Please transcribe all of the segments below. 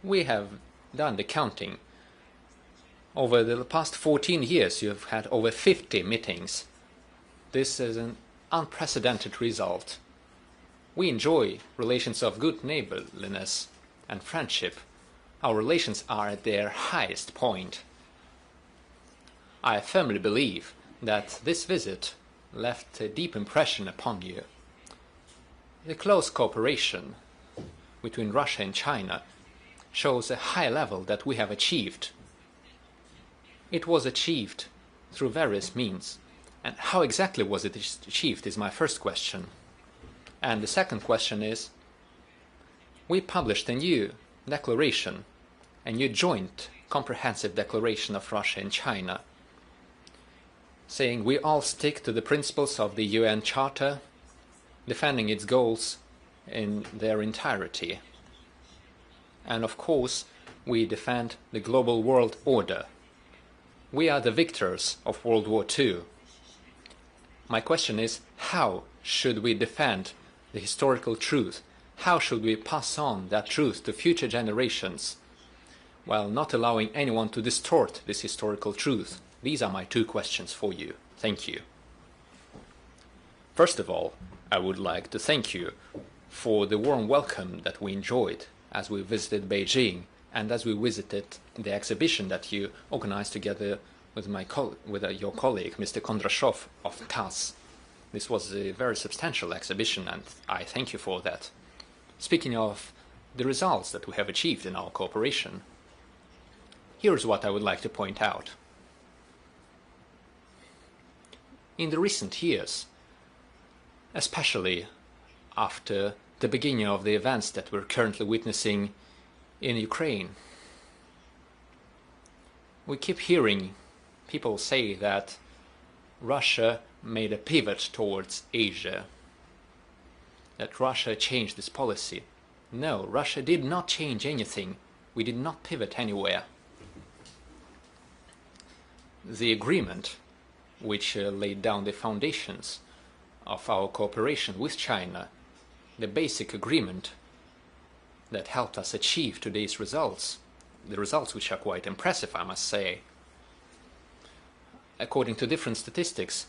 We have done the counting. Over the past 14 years, you have had over 50 meetings. This is an unprecedented result. We enjoy relations of good neighborliness and friendship. Our relations are at their highest point. I firmly believe that this visit left a deep impression upon you. The close cooperation between Russia and China shows a high level that we have achieved. It was achieved through various means. And how exactly was it achieved is my first question. And the second question is, we published a new declaration, a new joint comprehensive declaration of Russia and China, saying we all stick to the principles of the UN Charter, defending its goals in their entirety. And of course, we defend the global world order. We are the victors of World War II. My question is, how should we defend the historical truth? How should we pass on that truth to future generations while not allowing anyone to distort this historical truth? These are my two questions for you. Thank you. First of all, I would like to thank you for the warm welcome that we enjoyed as we visited Beijing and as we visited the exhibition that you organized together with your colleague, Mr. Kondrashov of TASS. This was a very substantial exhibition, and I thank you for that. Speaking of the results that we have achieved in our cooperation, here's what I would like to point out. In the recent years, especially after the beginning of the events that we're currently witnessing in Ukraine, we keep hearing people say that Russia made a pivot towards Asia, that Russia changed its policy. No, Russia did not change anything. We did not pivot anywhere. The agreement which laid down the foundations of our cooperation with China, the basic agreement that helped us achieve today's results, the results which are quite impressive, I must say. According to different statistics,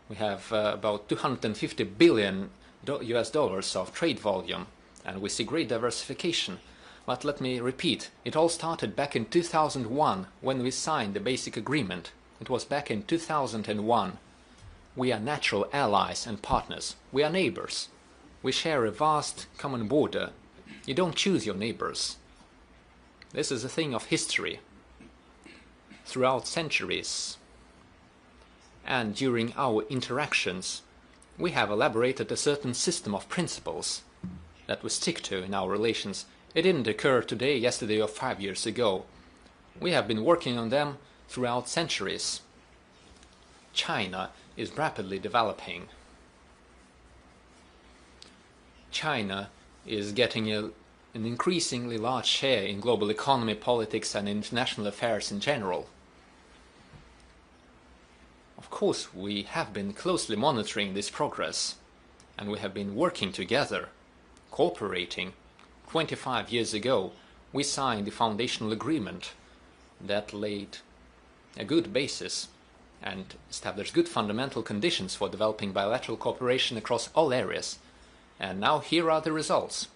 we have about 250 billion US dollars of trade volume, and we see great diversification. But let me repeat, it all started back in 2001 when we signed the basic agreement. It was back in 2001. We are natural allies and partners. We are neighbors. We share a vast common border. You don't choose your neighbors. This is a thing of history. Throughout centuries and during our interactions, we have elaborated a certain system of principles that we stick to in our relations. It didn't occur today, yesterday, or 5 years ago. We have been working on them throughout centuries. China is rapidly developing. China is getting an increasingly large share in global economy, politics, and international affairs in general. Of course, we have been closely monitoring this progress, and we have been working together, cooperating. 25 years ago, we signed the foundational agreement that laid a good basis and established good fundamental conditions for developing bilateral cooperation across all areas. And now here are the results.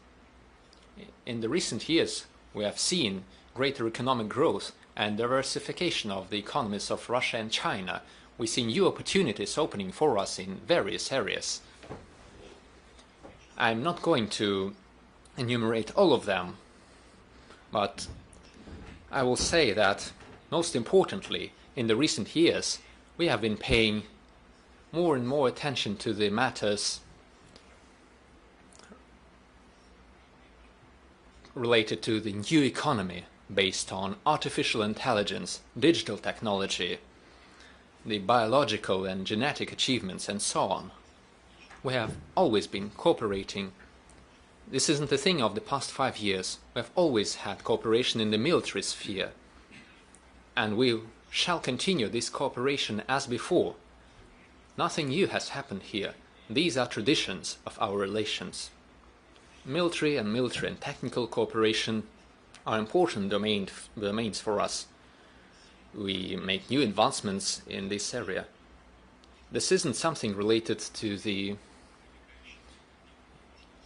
In the recent years, we have seen greater economic growth and diversification of the economies of Russia and China. We see new opportunities opening for us in various areas. I'm not going to enumerate all of them, but I will say that, most importantly, in the recent years, we have been paying more and more attention to the matters related to the new economy based on artificial intelligence, digital technology, the biological and genetic achievements, and so on. We have always been cooperating. This isn't a thing of the past 5 years. We have always had cooperation in the military sphere, and we shall continue this cooperation as before. Nothing new has happened here. These are traditions of our relations. Military and technical cooperation are important domains for us. We make new advancements in this area. This isn't something related to the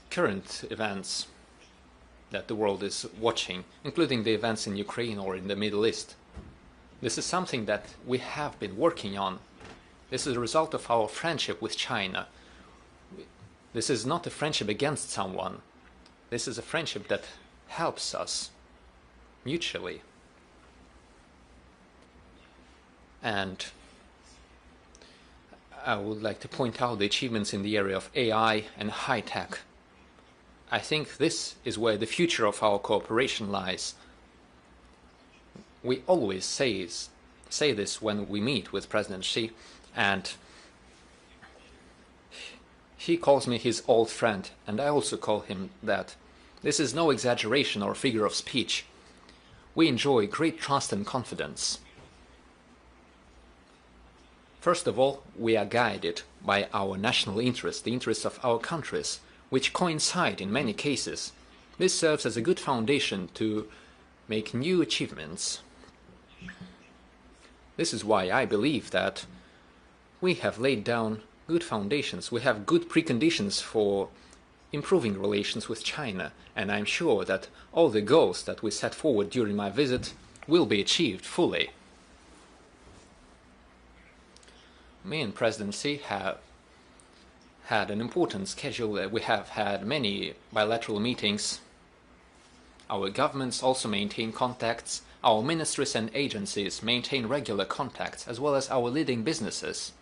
current events that the world is watching, including the events in Ukraine or in the Middle East. This is something that we have been working on. This is a result of our friendship with China. This is not a friendship against someone. This is a friendship that helps us mutually. And I would like to point out the achievements in the area of AI and high tech. I think this is where the future of our cooperation lies. We always say this when we meet with President Xi, and he calls me his old friend, and I also call him that. This is no exaggeration or figure of speech. We enjoy great trust and confidence. First of all, we are guided by our national interests, the interests of our countries, which coincide in many cases. This serves as a good foundation to make new achievements. This is why I believe that we have laid down good foundations. We have good preconditions for improving relations with China, and I'm sure that all the goals that we set forward during my visit will be achieved fully. Me and Presidency have had an important schedule. We have had many bilateral meetings. Our governments also maintain contacts. Our ministries and agencies maintain regular contacts, as well as our leading businesses,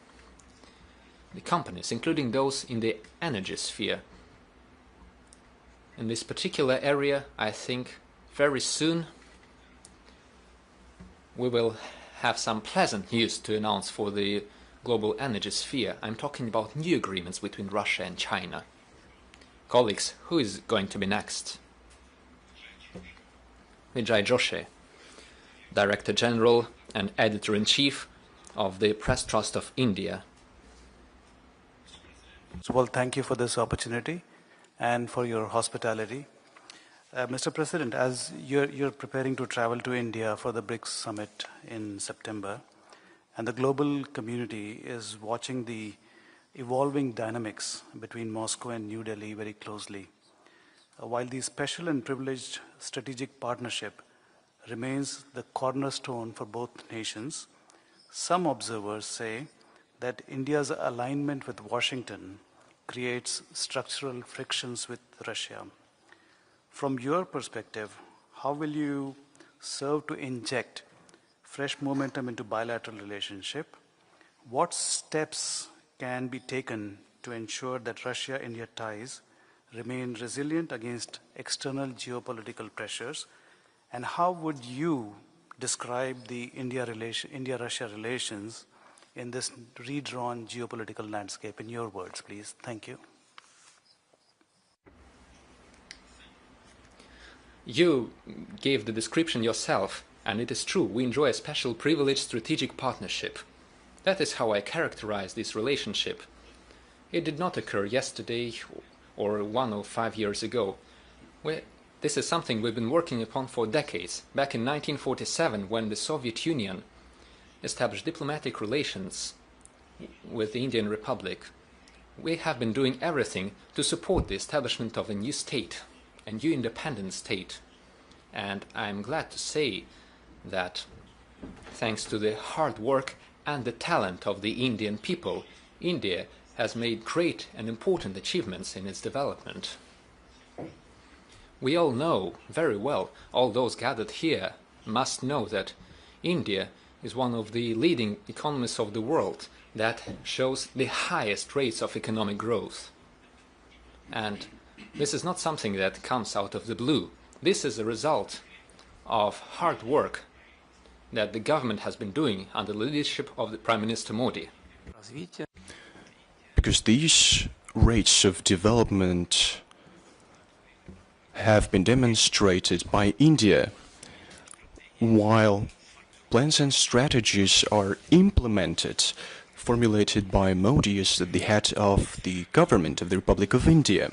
the companies, including those in the energy sphere. In this particular area, I think very soon we will have some pleasant news to announce for the global energy sphere. I'm talking about new agreements between Russia and China. Colleagues, who is going to be next? Vijay Joshi, Director General and Editor-in-Chief of the Press Trust of India. Well, thank you for this opportunity and for your hospitality. Mr. President, as you're preparing to travel to India for the BRICS summit in September, and the global community is watching the evolving dynamics between Moscow and New Delhi very closely. While the special and privileged strategic partnership remains the cornerstone for both nations, some observers say that India's alignment with Washington creates structural frictions with Russia. From your perspective, how will you serve to inject fresh momentum into bilateral relationship? What steps can be taken to ensure that Russia-India ties remain resilient against external geopolitical pressures? And how would you describe the India-Russia relations in this redrawn geopolitical landscape in your words, please? Thank you. You gave the description yourself, and it is true, we enjoy a special privileged strategic partnership. That is how I characterize this relationship. It did not occur yesterday or 1 or 5 years ago. This is something we've been working upon for decades. Back in 1947, when the Soviet Union established diplomatic relations with the Indian Republic, we have been doing everything to support the establishment of a new state, a new independent state. And I'm glad to say that thanks to the hard work and the talent of the Indian people, India has made great and important achievements in its development. We all know very well, all those gathered here must know that India is one of the leading economies of the world that shows the highest rates of economic growth. And this is not something that comes out of the blue. This is a result of hard work that the government has been doing under the leadership of the Prime Minister Modi. Because these rates of development have been demonstrated by India, while plans and strategies are implemented, formulated by Modi as the head of the government of the Republic of India.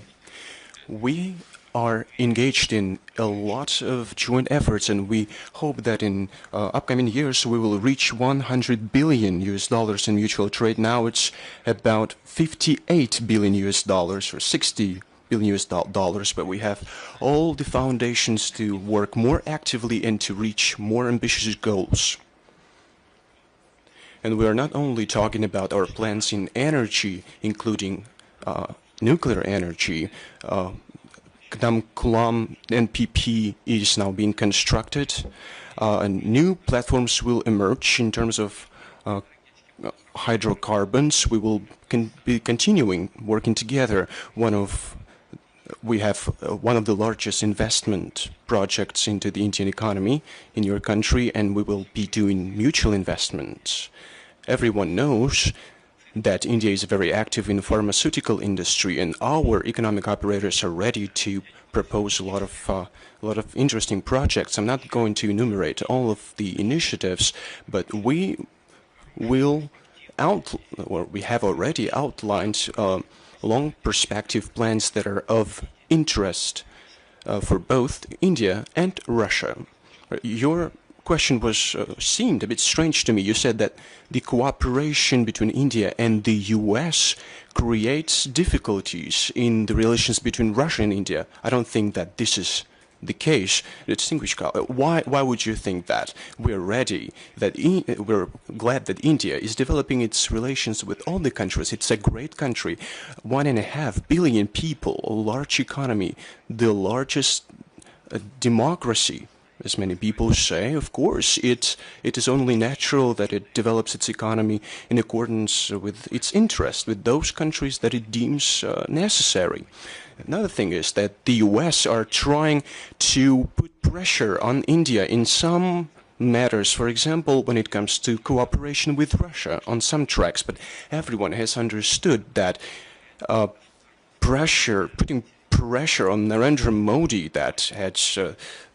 We are engaged in a lot of joint efforts, and we hope that in upcoming years we will reach $100 billion in mutual trade. Now it's about $58 billion or $60 billion, but we have all the foundations to work more actively and to reach more ambitious goals. And we are not only talking about our plans in energy, including nuclear energy. Kulam NPP is now being constructed, and new platforms will emerge in terms of hydrocarbons. We will be continuing working together. We have one of the largest investment projects into the Indian economy in your country, and we will be doing mutual investments. Everyone knows that India is very active in the pharmaceutical industry, and our economic operators are ready to propose a lot of interesting projects. I'm not going to enumerate all of the initiatives, but we have already outlined long perspective plans that are of interest for both India and Russia. Your question seemed a bit strange to me. You said that the cooperation between India and the US creates difficulties in the relations between Russia and India. I don't think that this is the case. Distinguished colleague, why would you think that? We're ready, we're glad that India is developing its relations with all the countries. It's a great country, 1.5 billion people, a large economy, the largest democracy. As many people say, of course, it is only natural that it develops its economy in accordance with its interests, with those countries that it deems necessary. Another thing is that the US are trying to put pressure on India in some matters, for example, when it comes to cooperation with Russia on some tracks, but everyone has understood that putting pressure on Narendra Modi, that has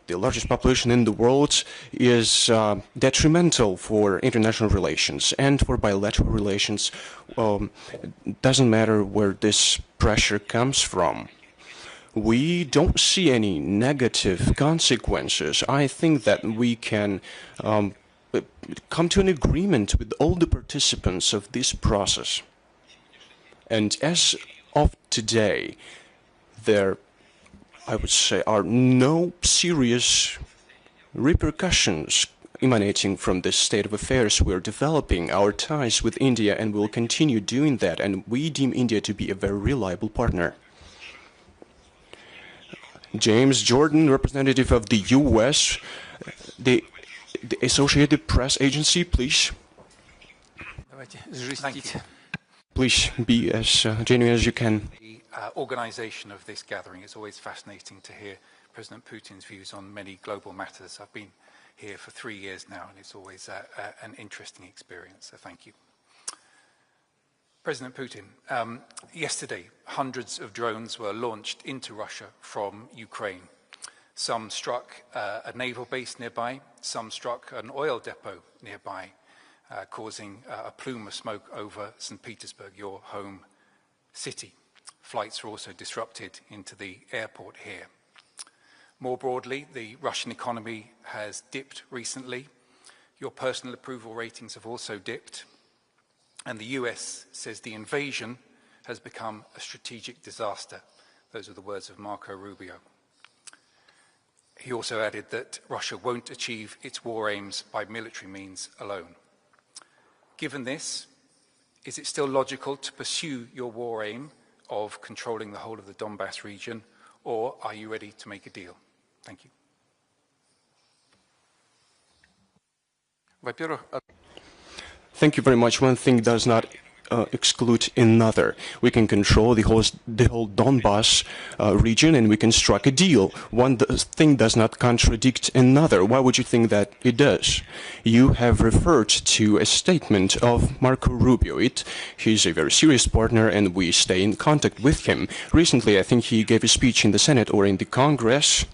the largest population in the world, is detrimental for international relations and for bilateral relations. It doesn't matter where this pressure comes from. We don't see any negative consequences. I think that we can come to an agreement with all the participants of this process. And as of today, there, I would say, are no serious repercussions emanating from this state of affairs. We're developing our ties with India and will continue doing that, and we deem India to be a very reliable partner. James Jordan, representative of the U.S., the Associated Press Agency, please. Thank you. Please be as genuine as you can. Organization of this gathering. It's always fascinating to hear President Putin's views on many global matters. I've been here for 3 years now, and it's always an interesting experience, so thank you. President Putin, yesterday hundreds of drones were launched into Russia from Ukraine. Some struck a naval base nearby, some struck an oil depot nearby, causing a plume of smoke over St. Petersburg, your home city. Flights were also disrupted into the airport here. More broadly, the Russian economy has dipped recently. Your personal approval ratings have also dipped. And the US says the invasion has become a strategic disaster. Those are the words of Marco Rubio. He also added that Russia won't achieve its war aims by military means alone. Given this, is it still logical to pursue your war aim of controlling the whole of the Donbass region, or are you ready to make a deal? Thank you. Thank you very much. One thing does not exclude another. We can control the whole Donbass region, and we can strike a deal. One thing does not contradict another. Why would you think that it does? You have referred to a statement of Marco Rubio. He's a very serious partner, and we stay in contact with him. Recently, I think he gave a speech in the Senate or in the Congress.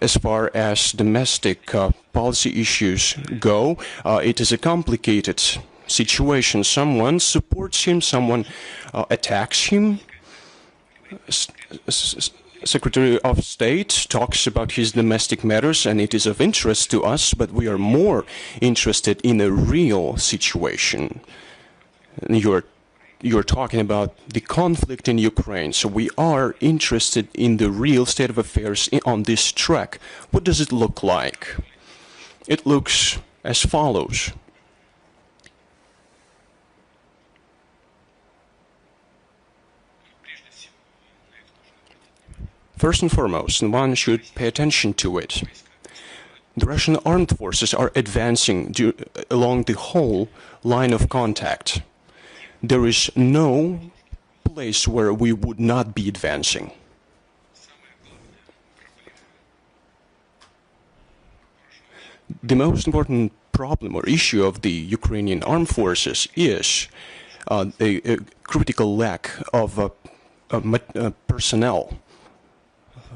As far as domestic policy issues go, it is a complicated situation. Someone supports him, someone attacks him. Secretary of State talks about his domestic matters, and it is of interest to us, but we are more interested in a real situation. You're talking about the conflict in Ukraine, so we are interested in the real state of affairs on this track. What does it look like? It looks as follows. First and foremost, and one should pay attention to it, the Russian armed forces are advancing along the whole line of contact. There is no place where we would not be advancing. The most important problem or issue of the Ukrainian armed forces is a critical lack of personnel,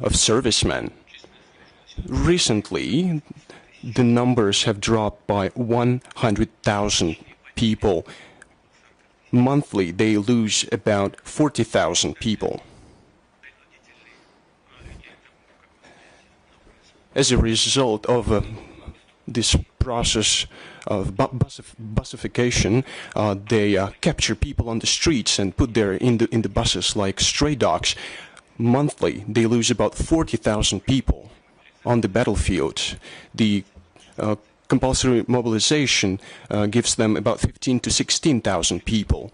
of servicemen. Recently, the numbers have dropped by 100,000 people. Monthly, they lose about 40,000 people. As a result of this process of bussification, they capture people on the streets and put them in the buses like stray dogs. Monthly, they lose about 40,000 people on the battlefield. The compulsory mobilization gives them about 15 to 16,000 people.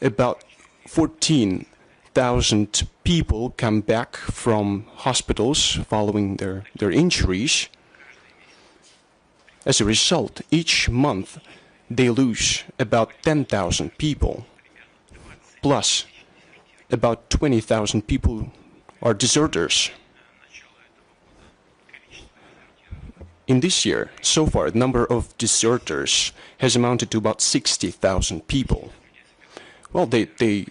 About 14,000 people come back from hospitals following their injuries. As a result, each month they lose about 10,000 people. Plus, about 20,000 people are deserters. In this year, so far, the number of deserters has amounted to about 60,000 people. Well, they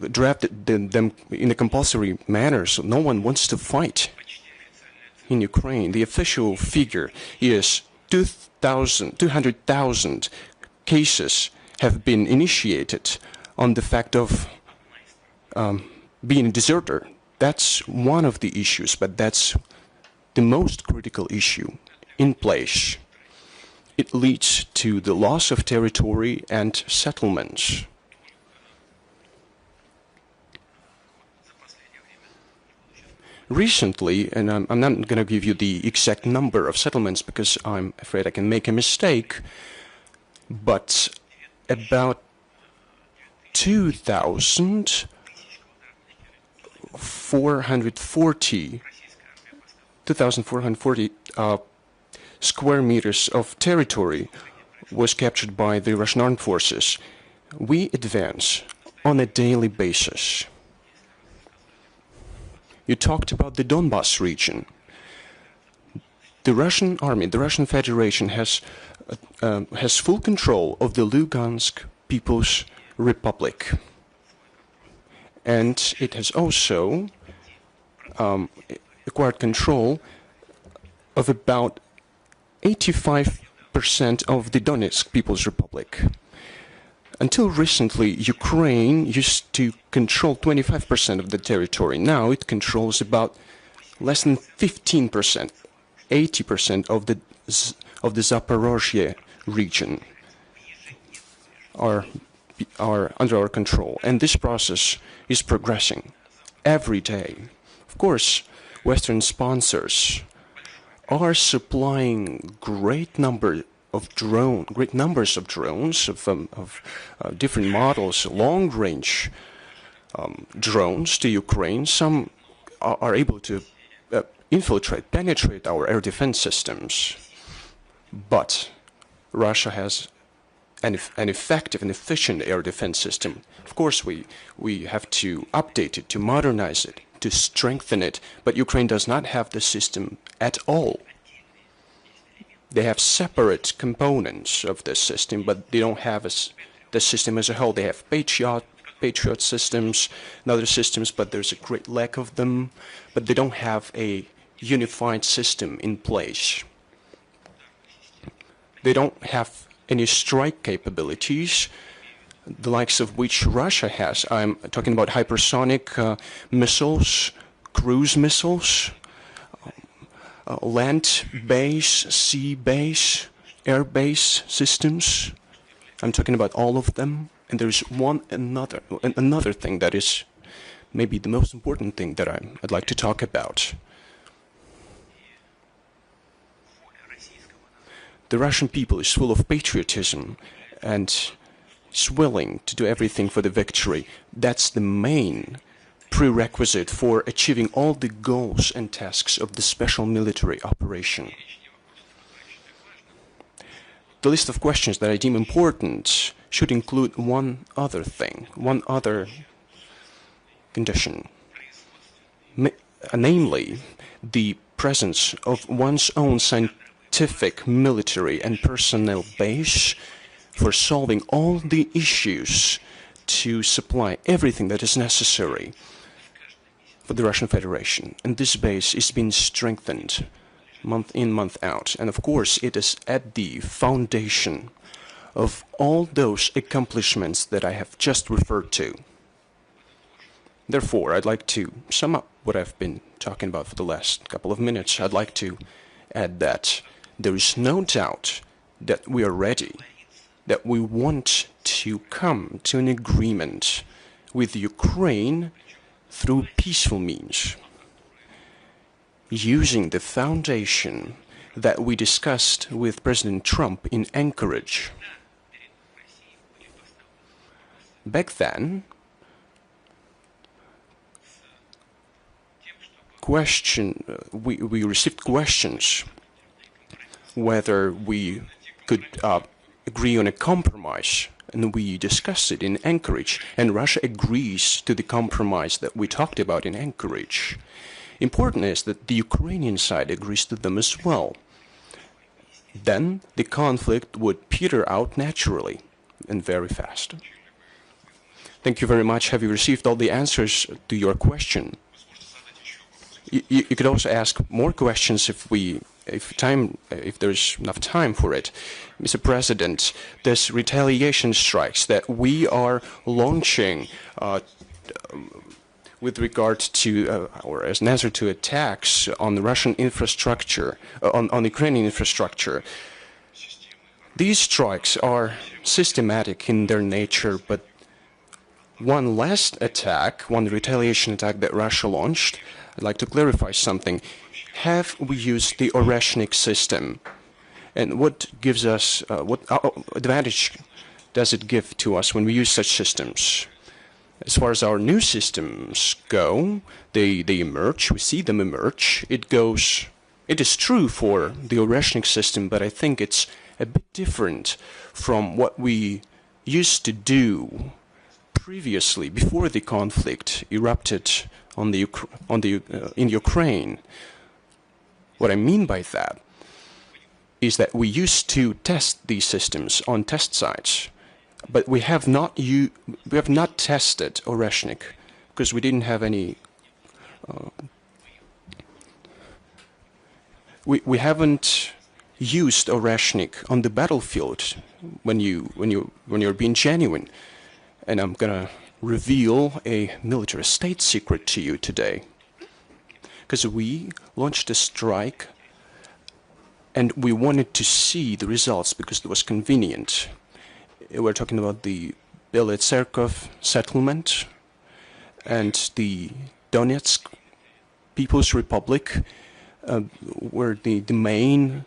drafted them in a compulsory manner, so no one wants to fight in Ukraine. The official figure is 200,000 cases have been initiated on the fact of being a deserter. That's one of the issues, but that's the most critical issue in place. It leads to the loss of territory and settlements. Recently, and I'm not going to give you the exact number of settlements because I'm afraid I can make a mistake, but about 2,440 square meters of territory was captured by the Russian armed forces. We advance on a daily basis. You talked about the Donbas region. The Russian army, the Russian Federation has full control of the Lugansk People's Republic. And it has also acquired control of about 85% of the Donetsk People's Republic. Until recently, Ukraine used to control 25% of the territory. Now it controls about less than 15%, 80% of the Zaporozhye region are under our control. And this process is progressing every day. Of course, Western sponsors are supplying great numbers of drones of different models, long-range drones to Ukraine. Some are able to penetrate our air defense systems. But Russia has an effective and efficient air defense system. Of course, we have to update it, to modernize it, to strengthen it, but Ukraine does not have the system at all. They have separate components of this system, but they don't have the system as a whole. They have Patriot systems and other systems, but there's a great lack of them. But they don't have a unified system in place. They don't have any strike capabilities. the likes of which Russia has. I'm talking about hypersonic missiles, cruise missiles, land base, sea base, air base systems. I'm talking about all of them. And there's another thing that is maybe the most important thing that I'd like to talk about. The Russian people is full of patriotism and is willing to do everything for the victory. That's the main prerequisite for achieving all the goals and tasks of the special military operation. The list of questions that I deem important should include one other thing, one other condition, namely the presence of one's own scientific, military and personnel base for solving all the issues to supply everything that is necessary for the Russian Federation. And this base is being strengthened month in, month out. And of course, it is at the foundation of all those accomplishments that I have just referred to. Therefore, I'd like to sum up what I've been talking about for the last couple of minutes. I'd like to add that there is no doubt that we are ready, that we want to come to an agreement with Ukraine through peaceful means, using the foundation that we discussed with President Trump in Anchorage. Back then, we received questions whether we could agree on a compromise, and we discussed it in Anchorage, and Russia agrees to the compromise that we talked about in Anchorage. Important is that the Ukrainian side agrees to them as well. Then the conflict would peter out naturally and very fast. Thank you very much. Have you received all the answers to your question? You could also ask more questions if there's enough time for it. Mr. President, this retaliation strikes that we are launching with regard to, or as an answer to attacks on the Russian infrastructure, on Ukrainian infrastructure, these strikes are systematic in their nature, but one last attack, one retaliation attack that Russia launched, I'd like to clarify something. Have we used the Oreshnik system? And what gives us, what advantage does it give to us when we use such systems? As far as our new systems go, they emerge, we see them emerge. It is true for the Oreshnik system, but I think it's a bit different from what we used to do previously, before the conflict erupted in Ukraine. What I mean by that is that we used to test these systems on test sites, but we have not tested Oreshnik because we didn't have any. We haven't used Oreshnik on the battlefield when you're being genuine. And I'm gonna reveal a military state secret to you today, because we launched a strike and we wanted to see the results because it was convenient. We're talking about the Belets settlement and the Donetsk People's Republic, where the main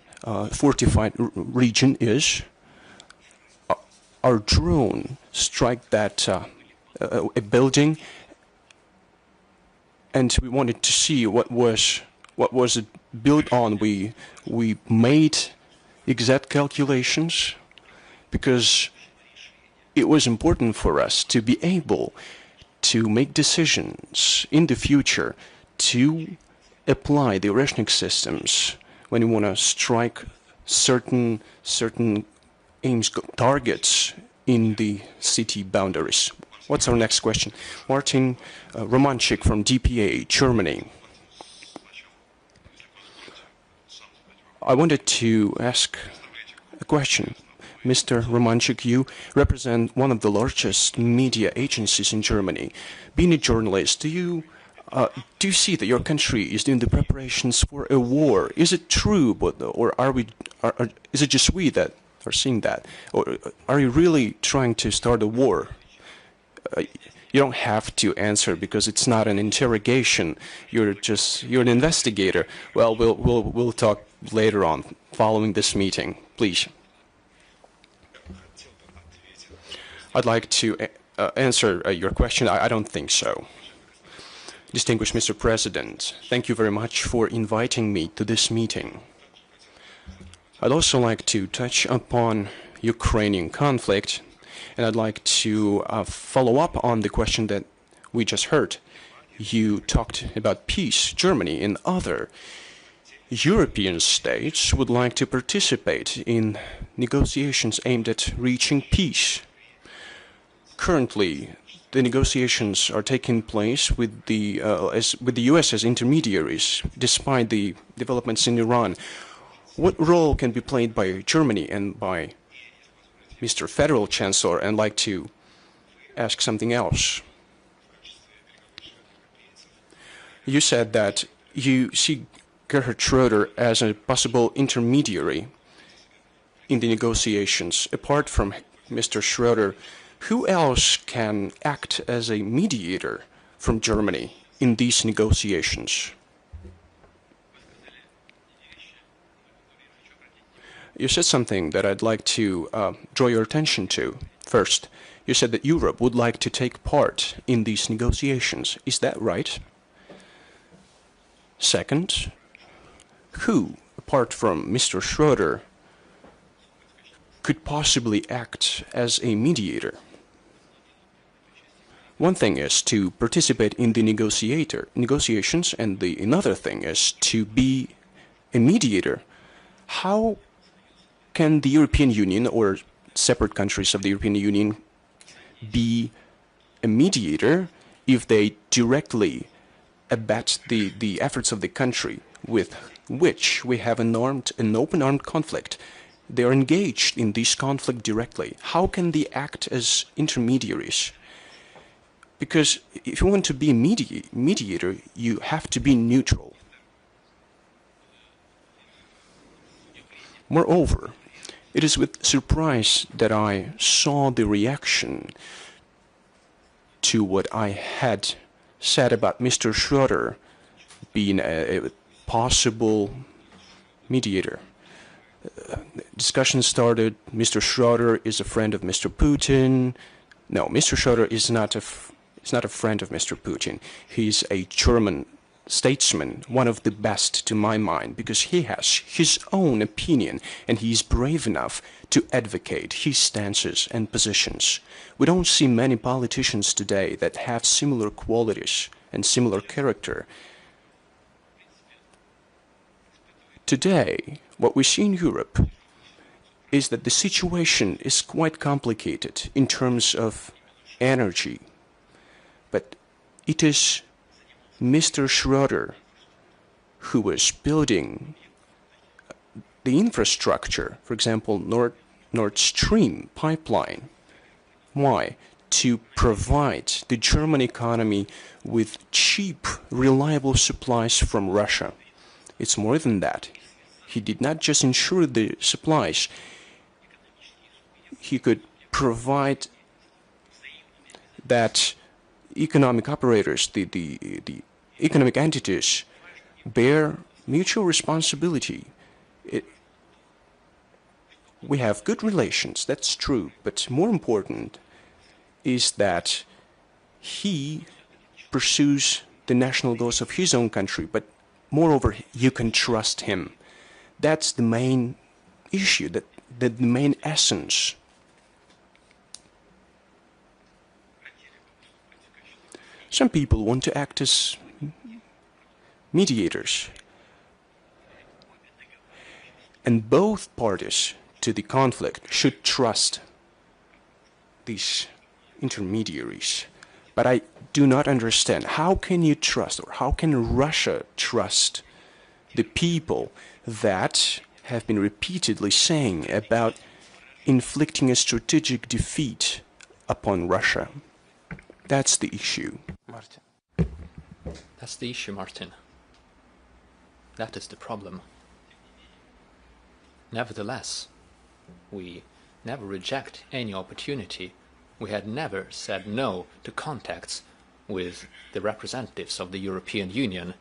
fortified region is. Our drone struck that a building, and we wanted to see what was it built on. We made exact calculations because it was important for us to be able to make decisions in the future to apply the Oreshnik systems when you want to strike certain aims, targets in the city boundaries. What's our next question? Martin Romanchik from DPA, Germany. I wanted to ask a question. Mr. Romanchuk, you represent one of the largest media agencies in Germany. Being a journalist, do you see that your country is doing the preparations for a war? Is it true, or is it just we that are seeing that? Or are you really trying to start a war? You don't have to answer because it's not an interrogation. You're an investigator. Well, we'll talk later on following this meeting. Please. I'd like to answer your question. I don't think so. Distinguished Mr. President, thank you very much for inviting me to this meeting. I'd also like to touch upon Ukrainian conflict, and I'd like to follow up on the question that we just heard. You talked about peace. Germany and other European states would like to participate in negotiations aimed at reaching peace. Currently, the negotiations are taking place with the U.S. as intermediaries, despite the developments in Iran. What role can be played by Germany and by Mr. Federal Chancellor? And I'd like to ask something else. You said that you see Gerhard Schroeder as a possible intermediary in the negotiations. Apart from Mr. Schroeder, who else can act as a mediator from Germany in these negotiations? You said something that I'd like to draw your attention to. First, you said that Europe would like to take part in these negotiations. Is that right? Second, who, apart from Mr. Schroeder, could possibly act as a mediator? One thing is to participate in the negotiations, and another thing is to be a mediator. How can the European Union or separate countries of the European Union be a mediator if they directly abet the efforts of the country with which we have an open-armed conflict? They are engaged in this conflict directly. How can they act as intermediaries? Because if you want to be a mediator, you have to be neutral. Moreover, it is with surprise that I saw the reaction to what I had said about Mr. Schroeder being a possible mediator. Discussion started. Mr. Schroeder is a friend of Mr. Putin. No, Mr. Schroeder is not a friend of Mr. Putin. He's a German statesman, one of the best to my mind, because he has his own opinion and he's brave enough to advocate his stances and positions. We don't see many politicians today that have similar qualities and similar character. Today, what we see in Europe is that the situation is quite complicated in terms of energy. But it is Mr. Schroeder who was building the infrastructure, for example, Nord Stream pipeline. Why? To provide the German economy with cheap, reliable supplies from Russia. It's more than that. He did not just ensure the supplies. He could provide that economic operators, the economic entities, bear mutual responsibility. We have good relations, that's true, but more important is that he pursues the national goals of his own country, but moreover, you can trust him. That's the main issue, the main essence. Some people want to act as mediators. And both parties to the conflict should trust these intermediaries. But I do not understand, how can you trust, or how can Russia trust the people that have been repeatedly saying about inflicting a strategic defeat upon Russia. That's the issue. Martin. That's the issue, Martin. That is the problem. Nevertheless, we never reject any opportunity. We had never said no to contacts with the representatives of the European Union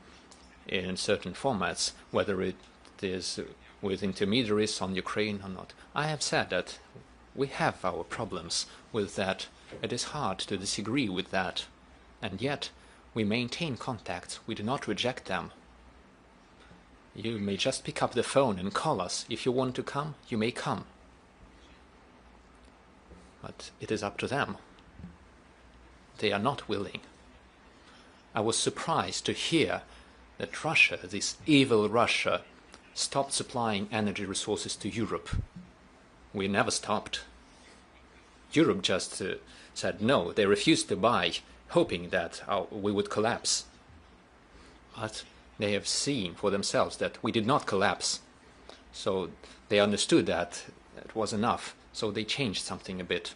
in certain formats, whether it is with intermediaries on Ukraine or not. I have said that we have our problems with that. It is hard to disagree with that. And yet, we maintain contacts. We do not reject them. You may just pick up the phone and call us. If you want to come, you may come. But it is up to them. They are not willing. I was surprised to hear that Russia, this evil Russia, stopped supplying energy resources to Europe. We never stopped. Europe just said no. They refused to buy, hoping that we would collapse. But they have seen for themselves that we did not collapse. So they understood that it was enough. So they changed something a bit.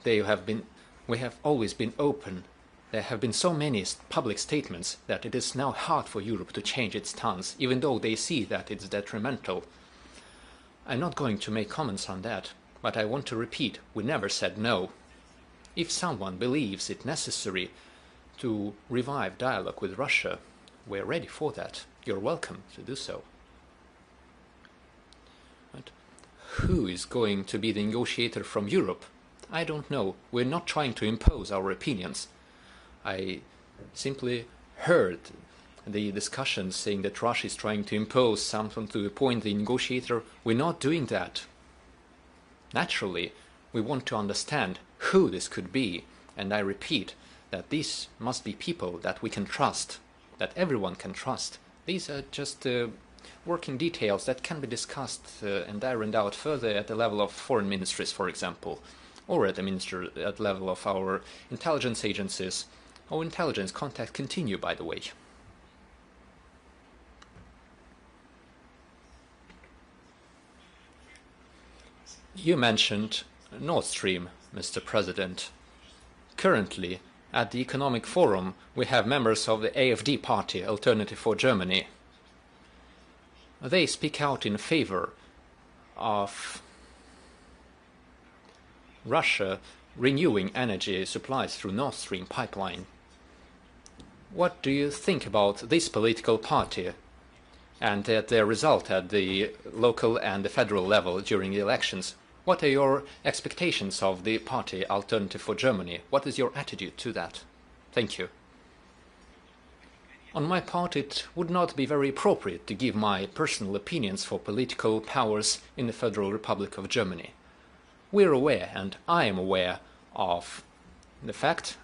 We have always been open. There have been so many public statements that it is now hard for Europe to change its stance, even though they see that it's detrimental. I'm not going to make comments on that, but I want to repeat, we never said no. If someone believes it necessary to revive dialogue with Russia, we're ready for that. You're welcome to do so. But who is going to be the negotiator from Europe? I don't know. We're not trying to impose our opinions. I simply heard the discussion saying that Russia is trying to impose something to appoint the negotiator. We're not doing that. Naturally, we want to understand who this could be, and I repeat that these must be people that we can trust, that everyone can trust. These are just working details that can be discussed and ironed out further at the level of foreign ministries, for example, or at the level of our intelligence agencies. Our intelligence contacts continue, by the way. You mentioned Nord Stream, Mr. President. Currently, at the Economic Forum, we have members of the AfD party, Alternative for Germany. They speak out in favor of Russia renewing energy supplies through Nord Stream pipeline. What do you think about this political party and their result at the local and the federal level during the elections? What are your expectations of the party Alternative for Germany? What is your attitude to that? Thank you. On my part, it would not be very appropriate to give my personal opinions for political powers in the Federal Republic of Germany. We're aware, and I am aware, of the fact,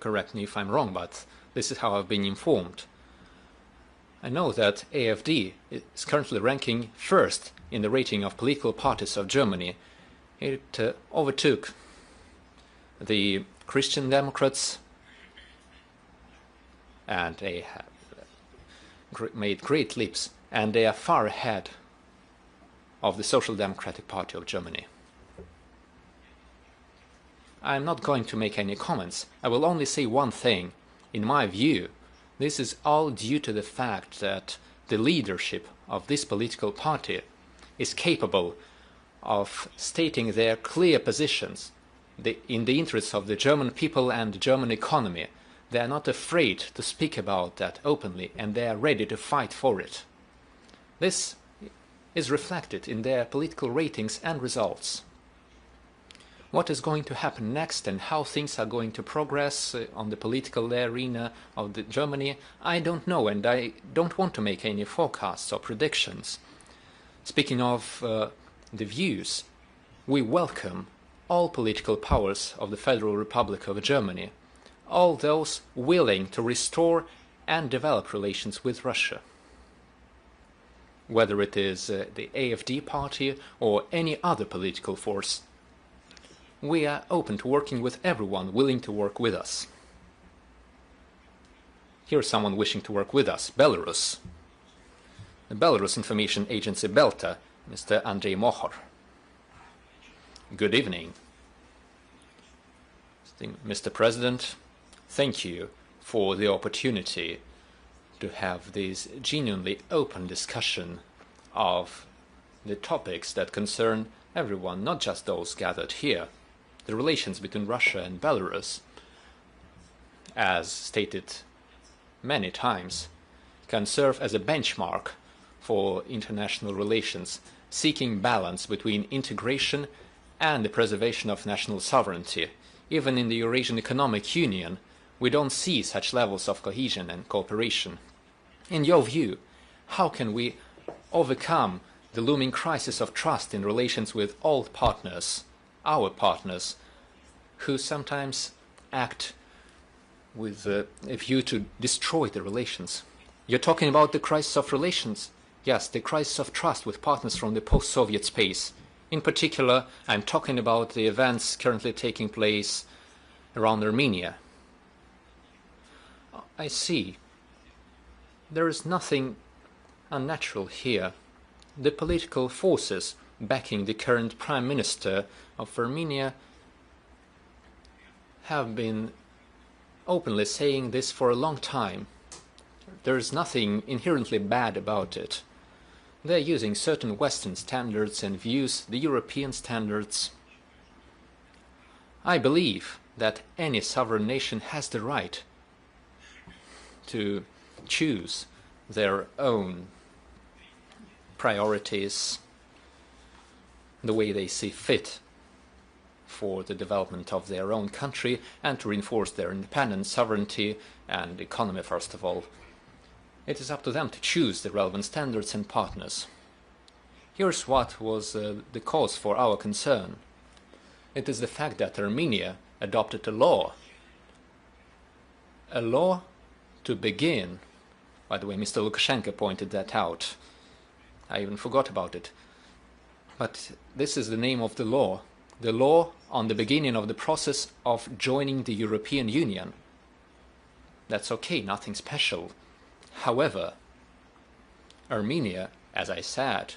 correct me if I'm wrong, but this is how I've been informed. I know that AfD is currently ranking first in the rating of political parties of Germany. It overtook the Christian Democrats, and they have made great leaps, and they are far ahead of the Social Democratic Party of Germany. I'm not going to make any comments. I will only say one thing. In my view, this is all due to the fact that the leadership of this political party is capable of stating their clear positions in the interests of the German people and the German economy. They are not afraid to speak about that openly, and they are ready to fight for it. This is reflected in their political ratings and results. What is going to happen next and how things are going to progress on the political arena of Germany, I don't know, and I don't want to make any forecasts or predictions. Speaking of the views, we welcome all political powers of the Federal Republic of Germany, all those willing to restore and develop relations with Russia. Whether it is the AfD party or any other political force, we are open to working with everyone willing to work with us. Here's someone wishing to work with us, Belarus. The Belarus information agency Belta Mr. Andrei Mohor. Good evening. Mr. President, thank you for the opportunity to have this genuinely open discussion of the topics that concern everyone, not just those gathered here. The relations between Russia and Belarus, as stated many times, can serve as a benchmark for international relations, seeking balance between integration and the preservation of national sovereignty. Even in the Eurasian Economic Union, we don't see such levels of cohesion and cooperation. In your view, how can we overcome the looming crisis of trust in relations with old partners, our partners, who sometimes act with a view to destroy the relations? You're talking about the crisis of relations. Yes, the crisis of trust with partners from the post-Soviet space. In particular, I'm talking about the events currently taking place around Armenia. I see. There is nothing unnatural here. The political forces backing the current Prime Minister of Armenia have been openly saying this for a long time. There is nothing inherently bad about it. They're using certain Western standards and views the European standards. I believe that any sovereign nation has the right to choose their own priorities, the way they see fit for the development of their own country and to reinforce their independence, sovereignty and economy, first of all. It is up to them to choose the relevant standards and partners. Here's what was the cause for our concern. It is the fact that Armenia adopted a law to begin. By the way, Mr. Lukashenko pointed that out. I even forgot about it. But this is the name of the law on the beginning of the process of joining the European Union. That's okay, nothing special. However, Armenia, as I said,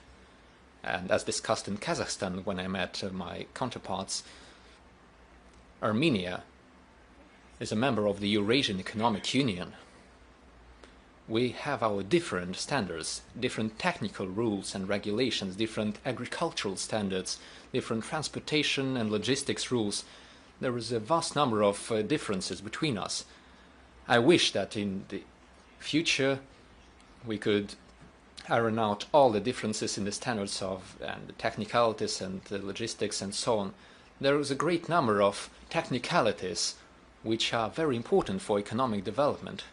and as discussed in Kazakhstan when I met my counterparts, Armenia is a member of the Eurasian Economic Union. We have our different standards, different technical rules and regulations, different agricultural standards, different transportation and logistics rules. There is a vast number of differences between us. I wish that in the future we could iron out all the differences in the standards of and the technicalities and the logistics and so on. There is a great number of technicalities which are very important for economic development.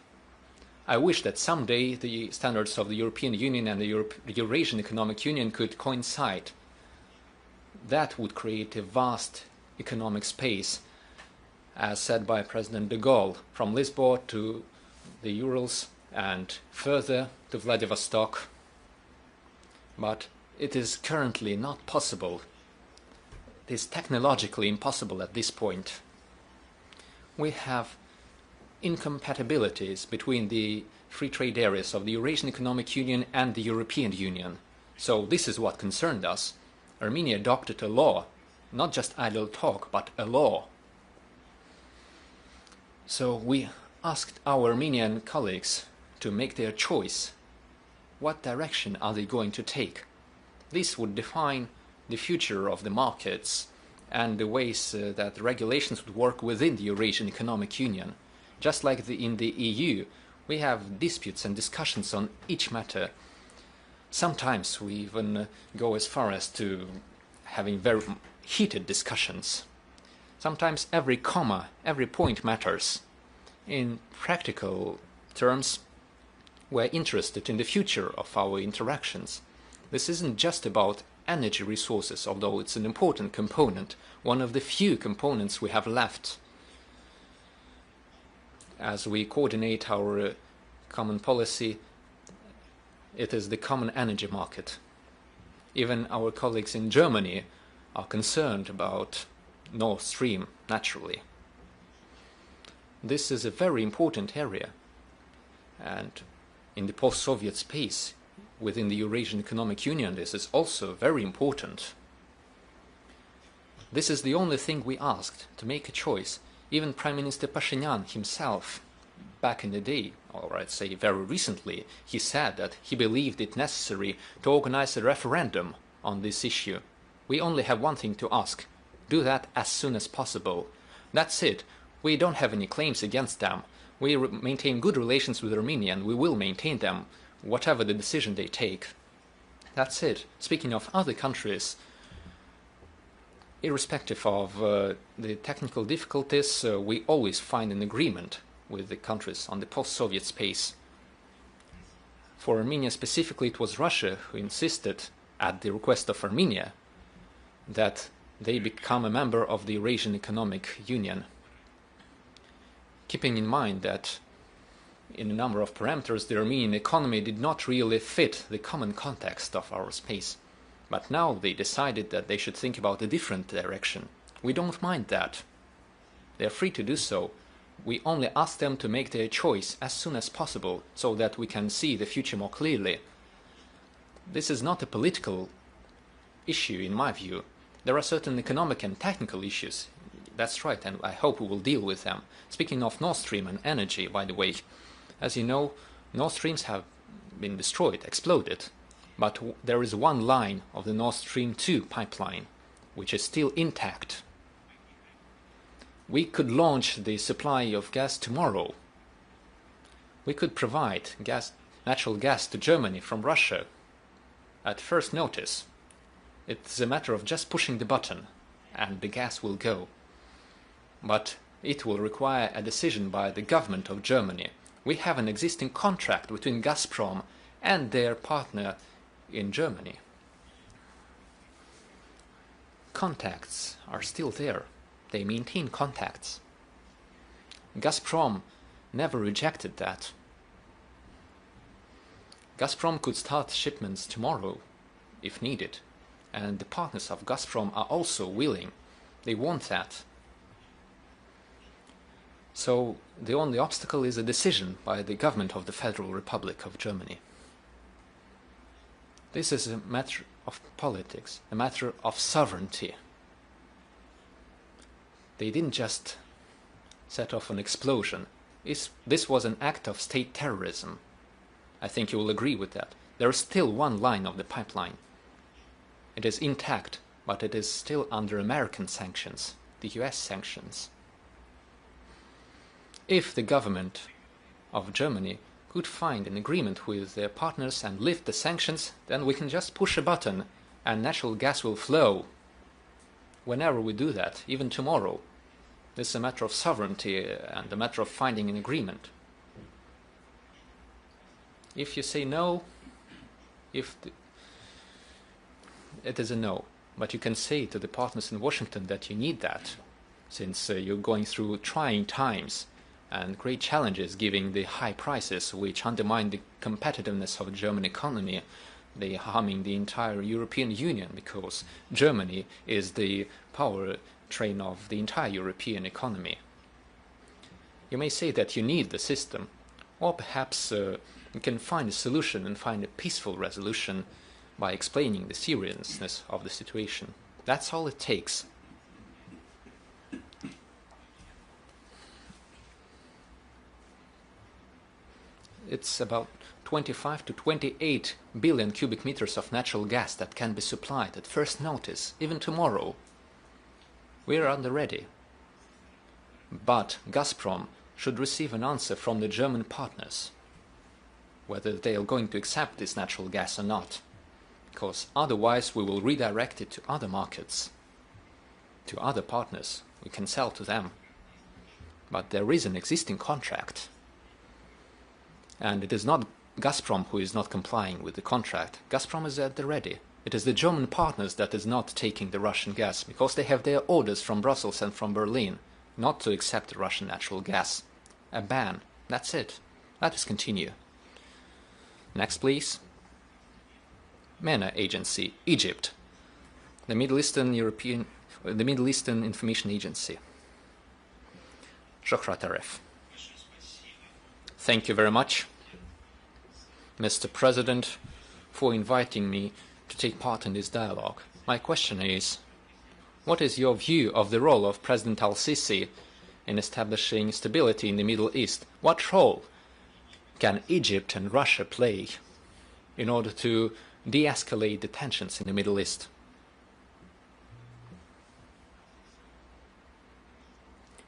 I wish that someday the standards of the European Union and the Eurasian Economic Union could coincide. That would create a vast economic space, as said by President de Gaulle, from Lisbon to the Urals and further to Vladivostok. But it is currently not possible. It is technologically impossible at this point. We have incompatibilities between the free trade areas of the Eurasian Economic Union and the European Union. So this is what concerned us. Armenia adopted a law, not just idle talk, but a law. So we asked our Armenian colleagues to make their choice. What direction are they going to take? This would define the future of the markets and the ways that the regulations would work within the Eurasian Economic Union. Just like in the EU, we have disputes and discussions on each matter. Sometimes we even go as far as to having very heated discussions. Sometimes every comma, every point matters. In practical terms, we're interested in the future of our interactions. This isn't just about energy resources, although it's an important component, one of the few components we have left as we coordinate our common policy. It is the common energy market. Even our colleagues in Germany are concerned about Nord Stream, naturally. This is a very important area, and in the post-Soviet space, within the Eurasian Economic Union. This is also very important. This is the only thing we asked, to make a choice. Even Prime Minister Pashinyan himself, back in the day, or I'd say very recently, he said that he believed it necessary to organize a referendum on this issue. We only have one thing to ask: do that as soon as possible. That's it. We don't have any claims against them. We maintain good relations with Armenia, and we will maintain them, whatever the decision they take. That's it. Speaking of other countries, irrespective of the technical difficulties, we always find an agreement with the countries on the post-Soviet space. For Armenia specifically, it was Russia who insisted, at the request of Armenia, that they become a member of the Eurasian Economic Union, keeping in mind that in a number of parameters the Armenian economy did not really fit the common context of our space. But now they decided that they should think about a different direction. We don't mind that. They are free to do so. We only ask them to make their choice as soon as possible so that we can see the future more clearly. This is not a political issue, in my view. There are certain economic and technical issues. That's right, and I hope we will deal with them. Speaking of Nord Stream and energy, by the way, as you know, Nord Streams have been destroyed, exploded. But there is one line of the Nord Stream 2 pipeline which is still intact. We could launch the supply of gas tomorrow. We could provide natural gas to Germany from Russia at first notice. It's a matter of just pushing the button and the gas will go. But it will require a decision by the government of Germany. We have an existing contract between Gazprom and their partner in Germany. Contacts are still there. They maintain contacts. Gazprom never rejected that. Gazprom could start shipments tomorrow, if needed, and the partners of Gazprom are also willing. They want that. So the only obstacle is a decision by the government of the Federal Republic of Germany. This is a matter of politics, a matter of sovereignty. They didn't just set off an explosion. This was an act of state terrorism. I think you will agree with that. There is still one line of the pipeline. It is intact, but it is still under American sanctions, the US sanctions. If the government of Germany could find an agreement with their partners and lift the sanctions, then we can just push a button and natural gas will flow. Whenever we do that, even tomorrow, this is a matter of sovereignty and a matter of finding an agreement. If you say no, it is a no. But you can say to the partners in Washington that you need that, since you're going through trying times and great challenges given the high prices which undermine the competitiveness of the German economy. They harming the entire European Union because Germany is the power train of the entire European economy. You may say that you need the system, or perhaps you can find a solution and find a peaceful resolution by explaining the seriousness of the situation. That's all it takes. It's about 25 to 28 billion cubic meters of natural gas that can be supplied at first notice, even tomorrow. We're on the ready. But Gazprom should receive an answer from the German partners, whether they are going to accept this natural gas or not, because otherwise we will redirect it to other markets, to other partners. We can sell to them. But there is an existing contract. And it is not Gazprom who is not complying with the contract. Gazprom is at the ready. It is the German partners that is not taking the Russian gas, because they have their orders from Brussels and from Berlin not to accept Russian natural gas. A ban. That's it. Let us continue. Next, please. MENA Agency, Egypt. The Middle Eastern Information Agency. Shukrat Aref. Thank you very much, Mr. President, for inviting me to take part in this dialogue. My question is, what is your view of the role of President al-Sisi in establishing stability in the Middle East? What role can Egypt and Russia play in order to de-escalate the tensions in the Middle East?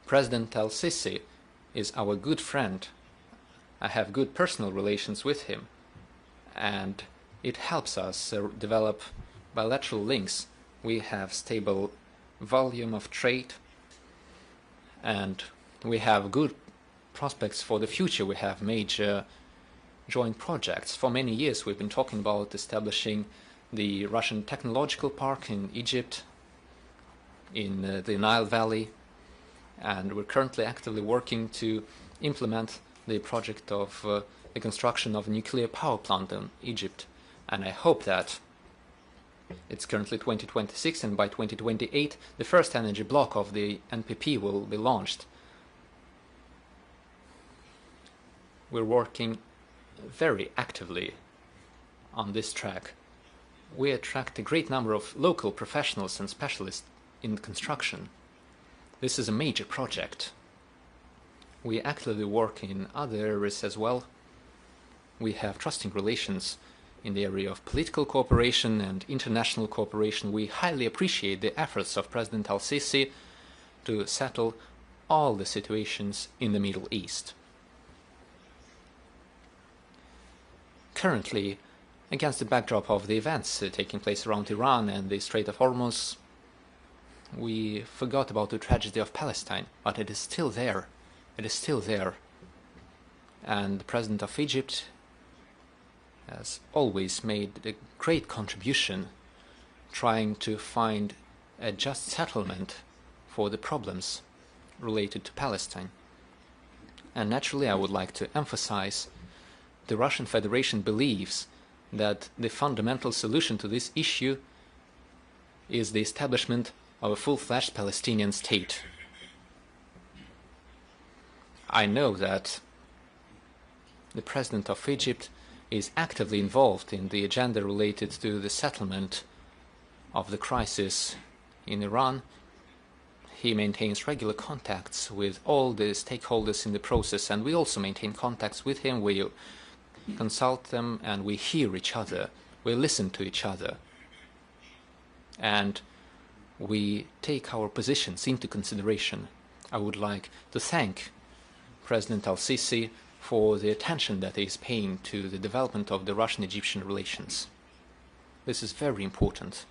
President al-Sisi is our good friend. I have good personal relations with him, and it helps us develop bilateral links. We have stable volume of trade, and we have good prospects for the future. We have major joint projects. For many years we've been talking about establishing the Russian Technological Park in Egypt, in the Nile Valley, and we're currently actively working to implement the project of the construction of a nuclear power plant in Egypt. And I hope that it's currently 2026, and by 2028 the first energy block of the NPP will be launched. We're working very actively on this track. We attract a great number of local professionals and specialists in construction. This is a major project. We actively work in other areas as well. We have trusting relations in the area of political cooperation and international cooperation. We highly appreciate the efforts of President al-Sisi to settle all the situations in the Middle East. Currently, against the backdrop of the events taking place around Iran and the Strait of Hormuz, we forgot about the tragedy of Palestine, but it is still there. It is still there. And the President of Egypt has always made a great contribution trying to find a just settlement for the problems related to Palestine. And naturally, I would like to emphasize the Russian Federation believes that the fundamental solution to this issue is the establishment of a full-fledged Palestinian state. I know that the President of Egypt is actively involved in the agenda related to the settlement of the crisis in Iran. He maintains regular contacts with all the stakeholders in the process, and we also maintain contacts with him. We consult them and we hear each other. We listen to each other. And we take our positions into consideration. I would like to thank President al-Sisi for the attention that he is paying to the development of the Russian-Egyptian relations. This is very important.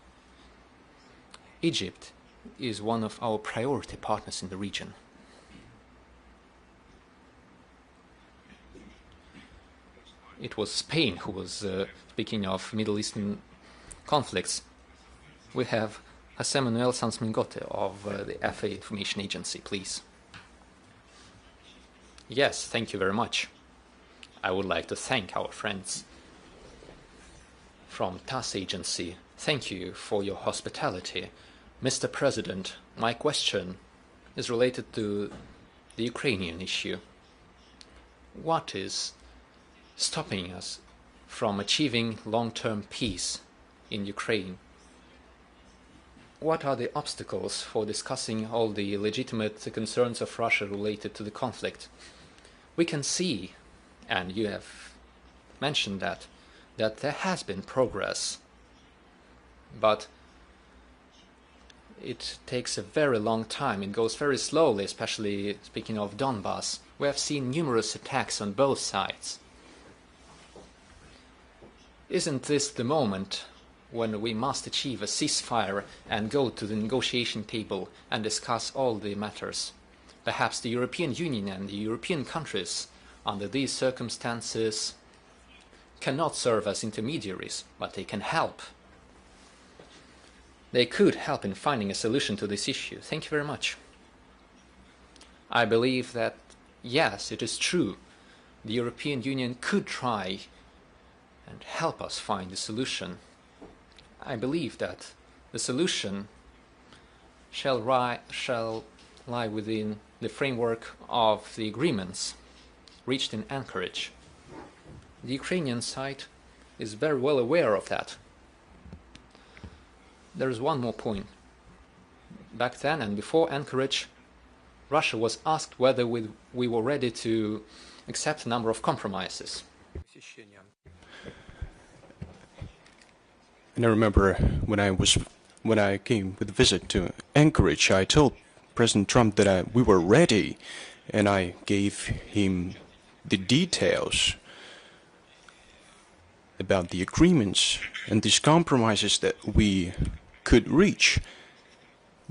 Egypt is one of our priority partners in the region. It was Spain who was speaking of Middle Eastern conflicts. We have José Manuel Sanz Mingote of the FA Information Agency, please. Yes, thank you very much. I would like to thank our friends from TASS Agency. Thank you for your hospitality. Mr. President, my question is related to the Ukrainian issue. What is stopping us from achieving long-term peace in Ukraine? What are the obstacles for discussing all the legitimate concerns of Russia related to the conflict? We can see, and you have mentioned that there has been progress, but it takes a very long time. It goes very slowly, especially speaking of Donbass. We have seen numerous attacks on both sides. Isn't this the moment when we must achieve a ceasefire and go to the negotiation table and discuss all the matters? Perhaps the European Union and the European countries, under these circumstances, cannot serve as intermediaries, but they can help. They could help in finding a solution to this issue. Thank you very much. I believe that, yes, it is true, the European Union could try and help us find a solution. I believe that the solution shall lie within the framework of the agreements reached in Anchorage. The Ukrainian side is very well aware of that. There is one more point. Back then and before Anchorage, Russia was asked whether we were ready to accept a number of compromises. And I remember when I came with a visit to Anchorage, I told President Trump that we were ready, and I gave him the details about the agreements and these compromises that we could reach.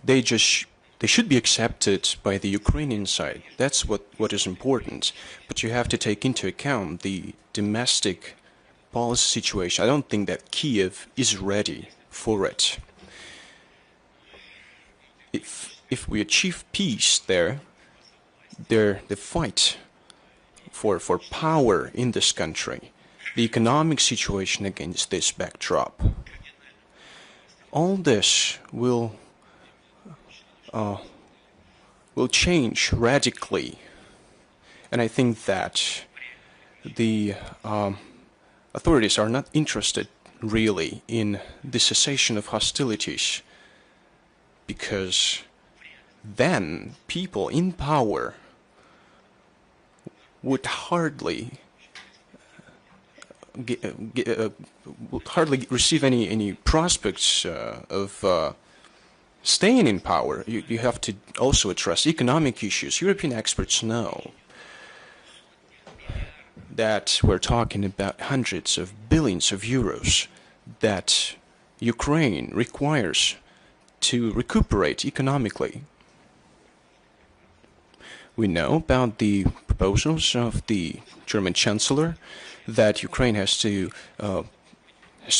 They should be accepted by the Ukrainian side. That's what is important. But you have to take into account the domestic policy situation. I don't think that Kiev is ready for it. If we achieve peace there, the fight for power in this country, the economic situation against this backdrop, all this will change radically. And I think that the authorities are not interested really in the cessation of hostilities, because then people in power would hardly receive any prospects of staying in power. You have to also address economic issues. European experts know that we're talking about hundreds of billions of euros that Ukraine requires to recuperate economically. We know about the proposals of the German Chancellor that Ukraine has to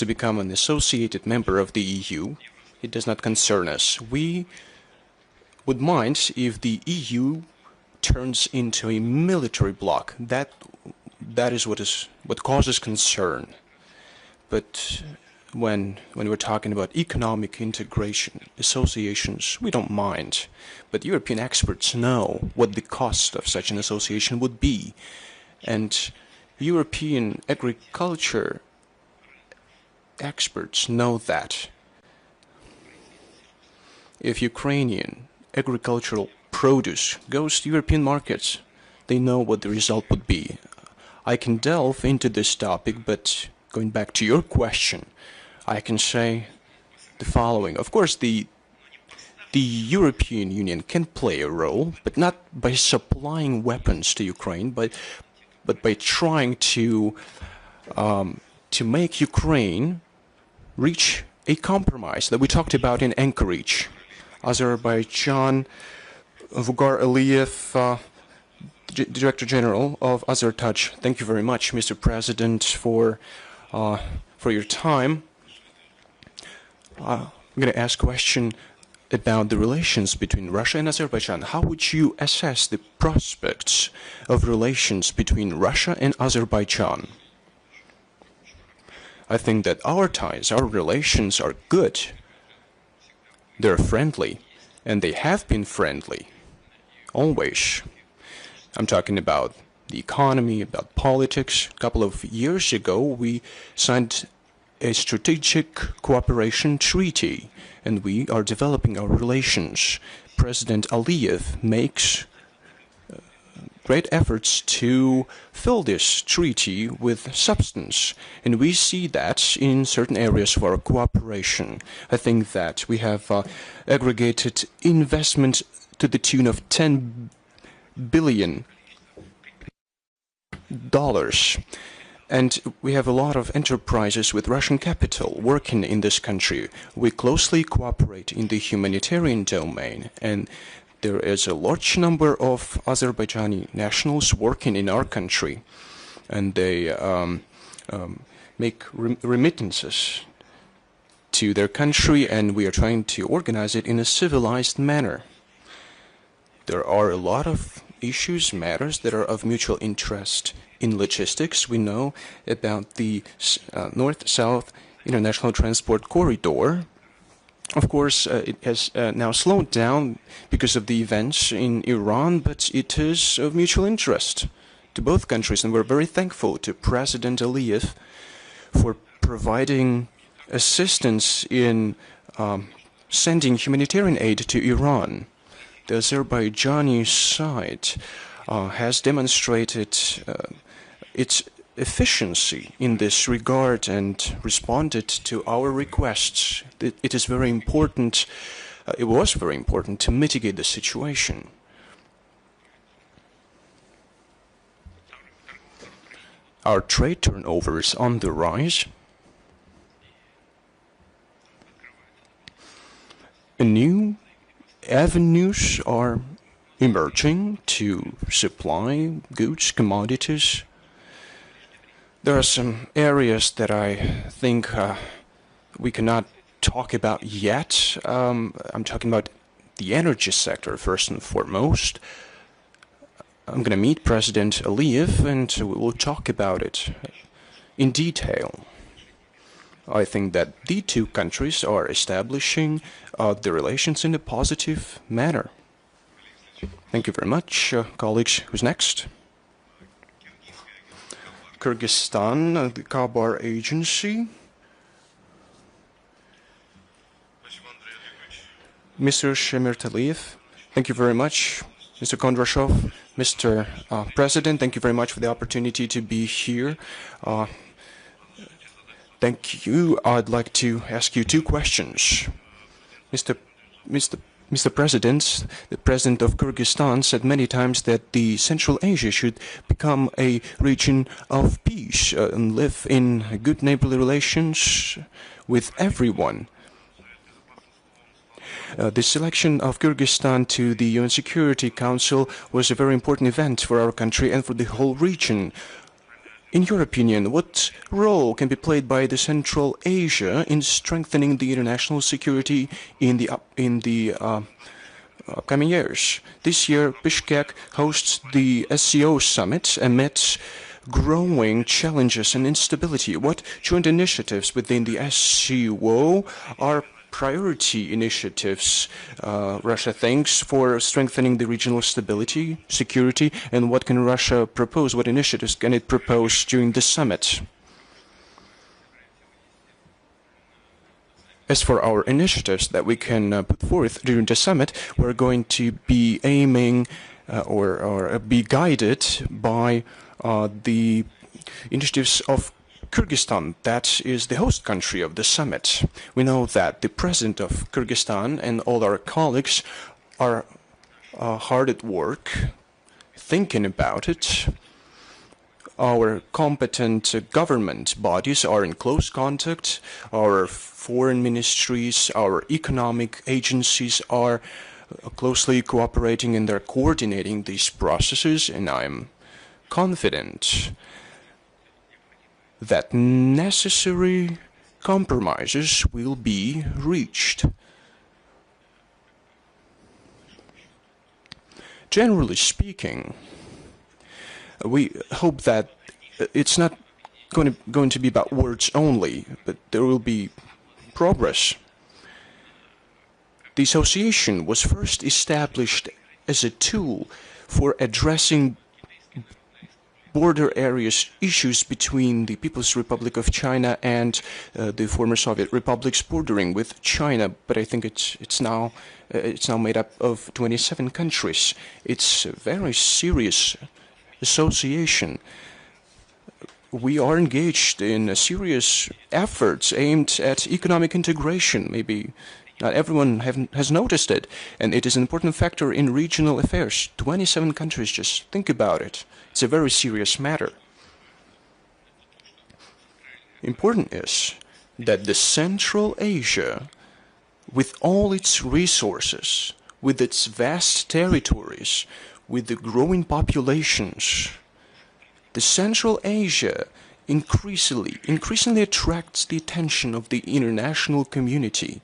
become an associated member of the EU. It does not concern us. We would mind if the EU turns into a military bloc. That is what causes concern. But when we're talking about economic integration, associations, we don't mind. But European experts know what the cost of such an association would be. And European agriculture experts know that if Ukrainian agricultural produce goes to European markets, they know what the result would be. I can delve into this topic, but going back to your question, I can say the following. Of course, the European Union can play a role, but not by supplying weapons to Ukraine, but by trying to make Ukraine reach a compromise that we talked about in Anchorage. Azerbaijan, Vugar Aliyev, Director General of Azertouch. Thank you very much, Mr. President, for your time. I'm going to ask a question about the relations between Russia and Azerbaijan. How would you assess the prospects of relations between Russia and Azerbaijan? I think that our ties, our relations are good. They're friendly, and they have been friendly, always. I'm talking about the economy, about politics. A couple of years ago, we signed a strategic cooperation treaty, and we are developing our relations. President Aliyev makes great efforts to fill this treaty with substance, and we see that in certain areas of our cooperation. I think that we have aggregated investment to the tune of $10 billion. And we have a lot of enterprises with Russian capital working in this country. We closely cooperate in the humanitarian domain, and there is a large number of Azerbaijani nationals working in our country, and they make remittances to their country, and we are trying to organize it in a civilized manner. There are a lot of issues, matters that are of mutual interest. In logistics, we know about the North-South International Transport Corridor. Of course, it has now slowed down because of the events in Iran, but it is of mutual interest to both countries, and we're very thankful to President Aliyev for providing assistance in sending humanitarian aid to Iran. The Azerbaijani side has demonstrated its efficiency in this regard and responded to our requests. It is very important, it was very important to mitigate the situation. Our trade turnover is on the rise. New avenues are emerging to supply goods, commodities. There are some areas that I think we cannot talk about yet. I'm talking about the energy sector first and foremost. I'm going to meet President Aliyev and we will talk about it in detail. I think that the two countries are establishing the relations in a positive manner. Thank you very much. Colleagues, who's next? Kyrgyzstan, the Kabar Agency. Mr. Shemirtaliyev, thank you very much. Mr. Kondrashov, Mr. President, thank you very much for the opportunity to be here. Thank you. I'd like to ask you two questions. Mr. President, the President of Kyrgyzstan said many times that the Central Asia should become a region of peace and live in good neighborly relations with everyone. The selection of Kyrgyzstan to the UN Security Council was a very important event for our country and for the whole region. In your opinion, what role can be played by the Central Asia in strengthening the international security in the upcoming years? This year, Bishkek hosts the SCO summit amidst growing challenges and instability. What joint initiatives within the SCO are priority initiatives Russia thinks for strengthening the regional stability, security, and what can Russia propose? What initiatives can it propose during the summit? As for our initiatives that we can put forth during the summit, we're going to be aiming or be guided by the initiatives of Kyrgyzstan, that is the host country of the summit. We know that the President of Kyrgyzstan and all our colleagues are hard at work thinking about it. Our competent government bodies are in close contact. Our foreign ministries, our economic agencies are closely cooperating and they're coordinating these processes, and I'm confident that necessary compromises will be reached. Generally speaking, we hope that it's not going to be about words only, but there will be progress. The association was first established as a tool for addressing border areas issues between the People's Republic of China and the former Soviet republics bordering with China, but I think it's now made up of 27 countries. It's a very serious association. We are engaged in serious efforts aimed at economic integration. Maybe not everyone has noticed it, and it is an important factor in regional affairs. 27 countries, just think about it. It's a very serious matter. Important is that the Central Asia, with all its resources, with its vast territories, with the growing populations, the Central Asia increasingly attracts the attention of the international community.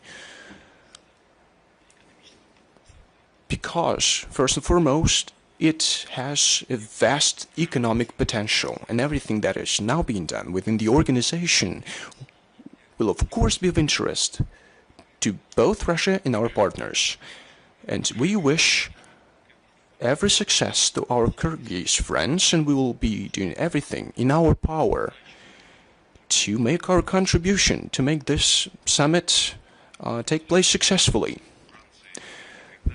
Because, first and foremost, it has a vast economic potential, and everything that is now being done within the organization will of course be of interest to both Russia and our partners. And we wish every success to our Kyrgyz friends, and we will be doing everything in our power to make our contribution to make this summit take place successfully.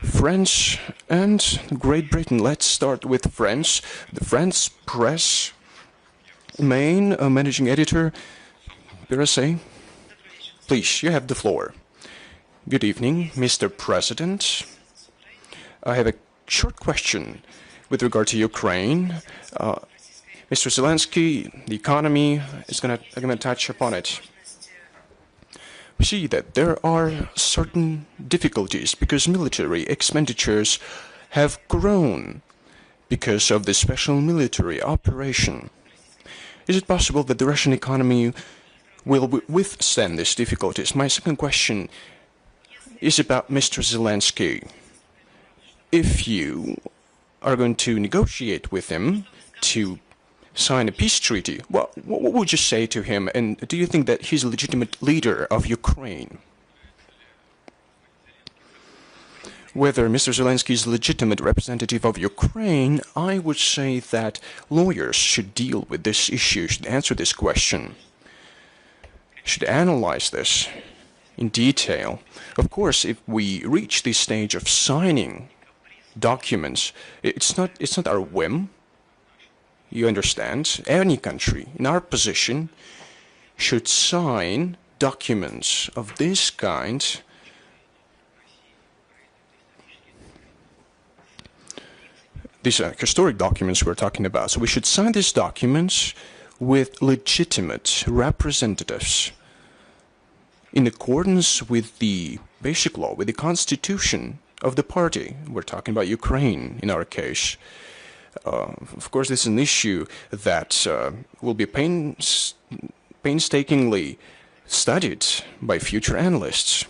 France and Great Britain. Let's start with France. The France press main managing editor, Petersburg. Please, you have the floor. Good evening, Mr. President. I have a short question with regard to Ukraine. Mr. Zelensky, the economy, I'm going to touch upon it. We see that there are certain difficulties because military expenditures have grown because of the special military operation. Is it possible that the Russian economy will withstand these difficulties? My second question is about Mr. Zelensky. If you are going to negotiate with him to sign a peace treaty, what would you say to him? And do you think that he's a legitimate leader of Ukraine? Whether Mr. Zelensky is a legitimate representative of Ukraine, I would say that lawyers should deal with this issue, should answer this question, should analyze this in detail. Of course, if we reach this stage of signing documents, it's not our whim. You understand? Any country in our position should sign documents of this kind these are historic documents we're talking about. So we should sign these documents with legitimate representatives in accordance with the basic law, with the constitution of the party. We're talking about Ukraine in our case. Of course, this is an issue that will be painstakingly studied by future analysts.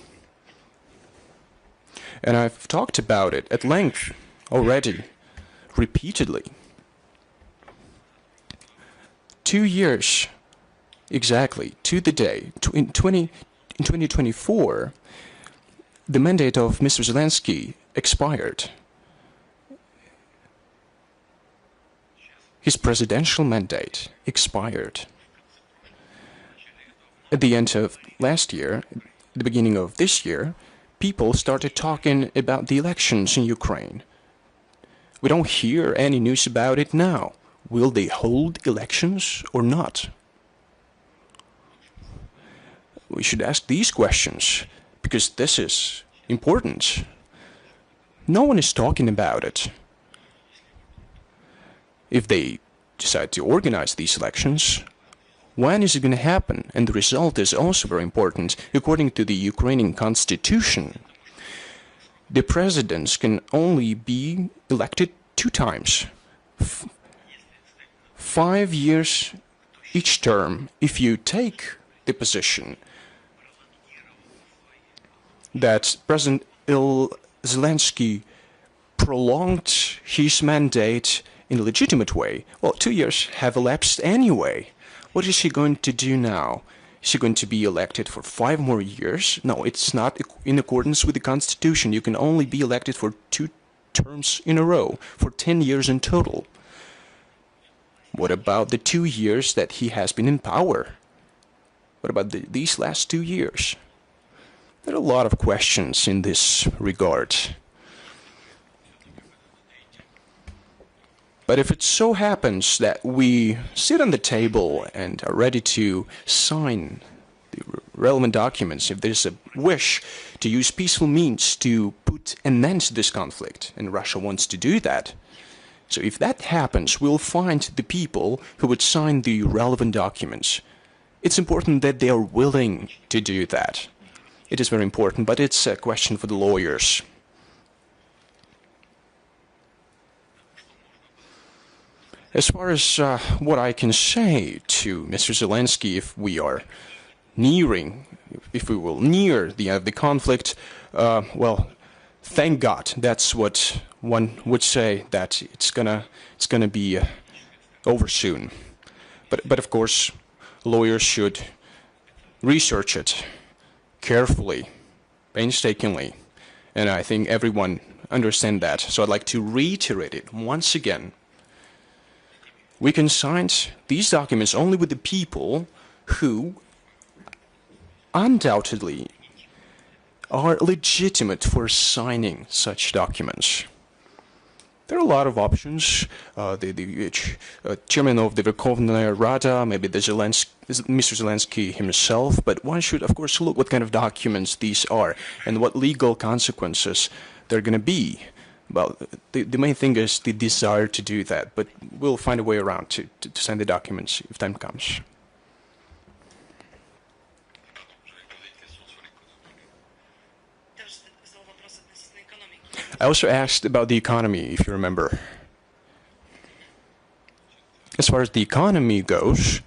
And I've talked about it at length already, repeatedly. 2 years, exactly, to the day, in 2024, the mandate of Mr. Zelensky expired. His presidential mandate expired. At the end of last year, at the beginning of this year, people started talking about the elections in Ukraine. We don't hear any news about it now. Will they hold elections or not? We should ask these questions because this is important. No one is talking about it. If they decide to organize these elections, when is it going to happen? And the result is also very important. According to the Ukrainian constitution, the presidents can only be elected 2 times. 5 years each term. If you take the position that President Zelensky prolonged his mandate in a legitimate way, well, 2 years have elapsed anyway. What is he going to do now? Is he going to be elected for 5 more years? No, it's not in accordance with the Constitution. You can only be elected for 2 terms in a row, for 10 years in total. What about the 2 years that he has been in power? What about these last 2 years? There are a lot of questions in this regard. But if it so happens that we sit on the table and are ready to sign the relevant documents, if there's a wish to use peaceful means to put an end to this conflict, and Russia wants to do that, so if that happens, we'll find the people who would sign the relevant documents. It's important that they are willing to do that. It is very important, but it's a question for the lawyers. As far as what I can say to Mr. Zelensky, if we will near the end of the conflict, well, thank God. That's what one would say, that it's gonna be over soon. But of course, lawyers should research it carefully, painstakingly, and I think everyone understands that. So I'd like to reiterate it once again. We can sign these documents only with the people who undoubtedly are legitimate for signing such documents. There are a lot of options. The chairman of the Verkhovная Rada, maybe Mr. Zelensky himself, but one should, of course, look what kind of documents these are and what legal consequences they're going to be. Well, the main thing is the desire to do that, but we'll find a way around to send the documents if time comes. I also asked about the economy, if you remember. As far as the economy goes,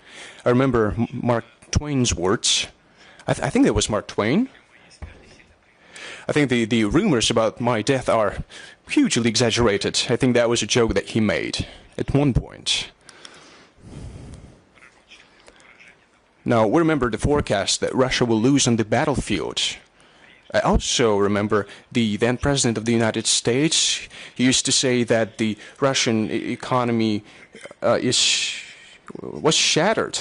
I remember Mark Twain's words. I think that was Mark Twain. I think the rumors about my death are hugely exaggerated. I think that was a joke that he made at one point. Now, we remember the forecast that Russia will lose on the battlefield. I also remember the then President of the United States. He used to say that the Russian economy was shattered.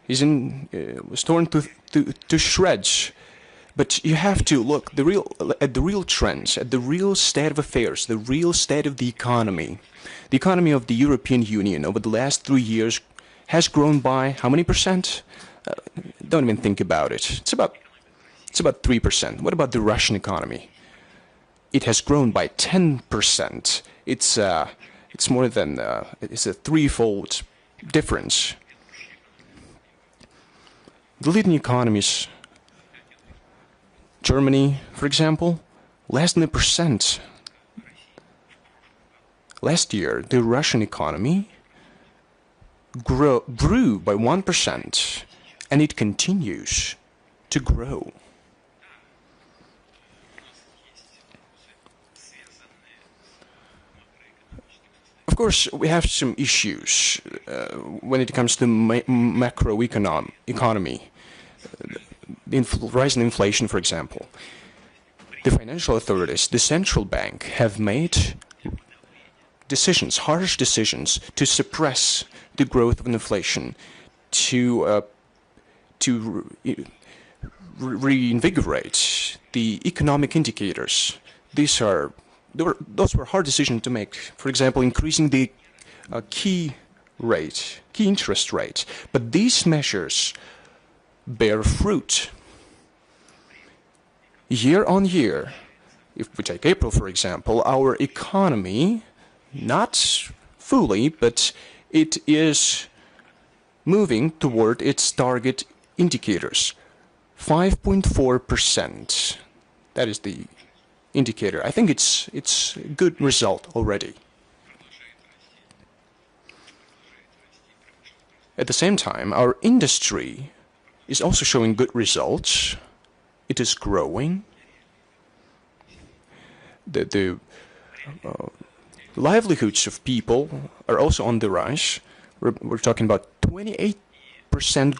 Was torn to shreds. But you have to look at the real trends, at the real state of affairs, the real state of the economy. The economy of the European Union over the last 3 years has grown by how many percent? Don't even think about it. It's about 3%. What about the Russian economy? It has grown by 10%. It's more than it's a threefold difference. The leading economies, Germany, for example, less than 1%. Last year, the Russian economy grew by 1%, and it continues to grow. Of course, we have some issues when it comes to macroeconomy. Rise in inflation, for example. The financial authorities, the central bank, have made decisions, harsh decisions, to suppress the growth of inflation, to reinvigorate the economic indicators. Those were hard decisions to make. For example, increasing the key interest rate. But these measures bear fruit. Year on year, if we take April, for example, our economy, not fully, but it is moving toward its target indicators. 5.4%. That is the indicator. I think it's a good result already. At the same time, our industry is also showing good results. It is growing. The livelihoods of people are also on the rise. We're talking about 28%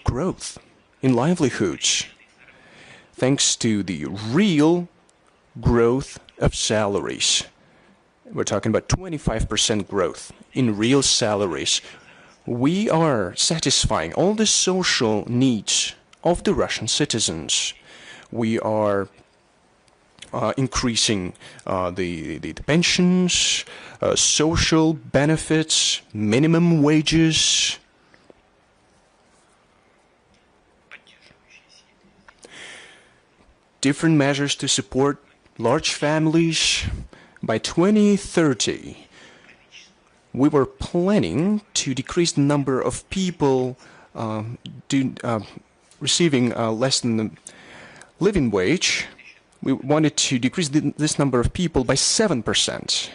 growth in livelihoods, thanks to the real growth of salaries. We're talking about 25% growth in real salaries. We are satisfying all the social needs of the Russian citizens. We are increasing the pensions, social benefits, minimum wages. Different measures to support large families. By 2030, we were planning to decrease the number of people receiving less than the living wage. We wanted to decrease this number of people by 7%.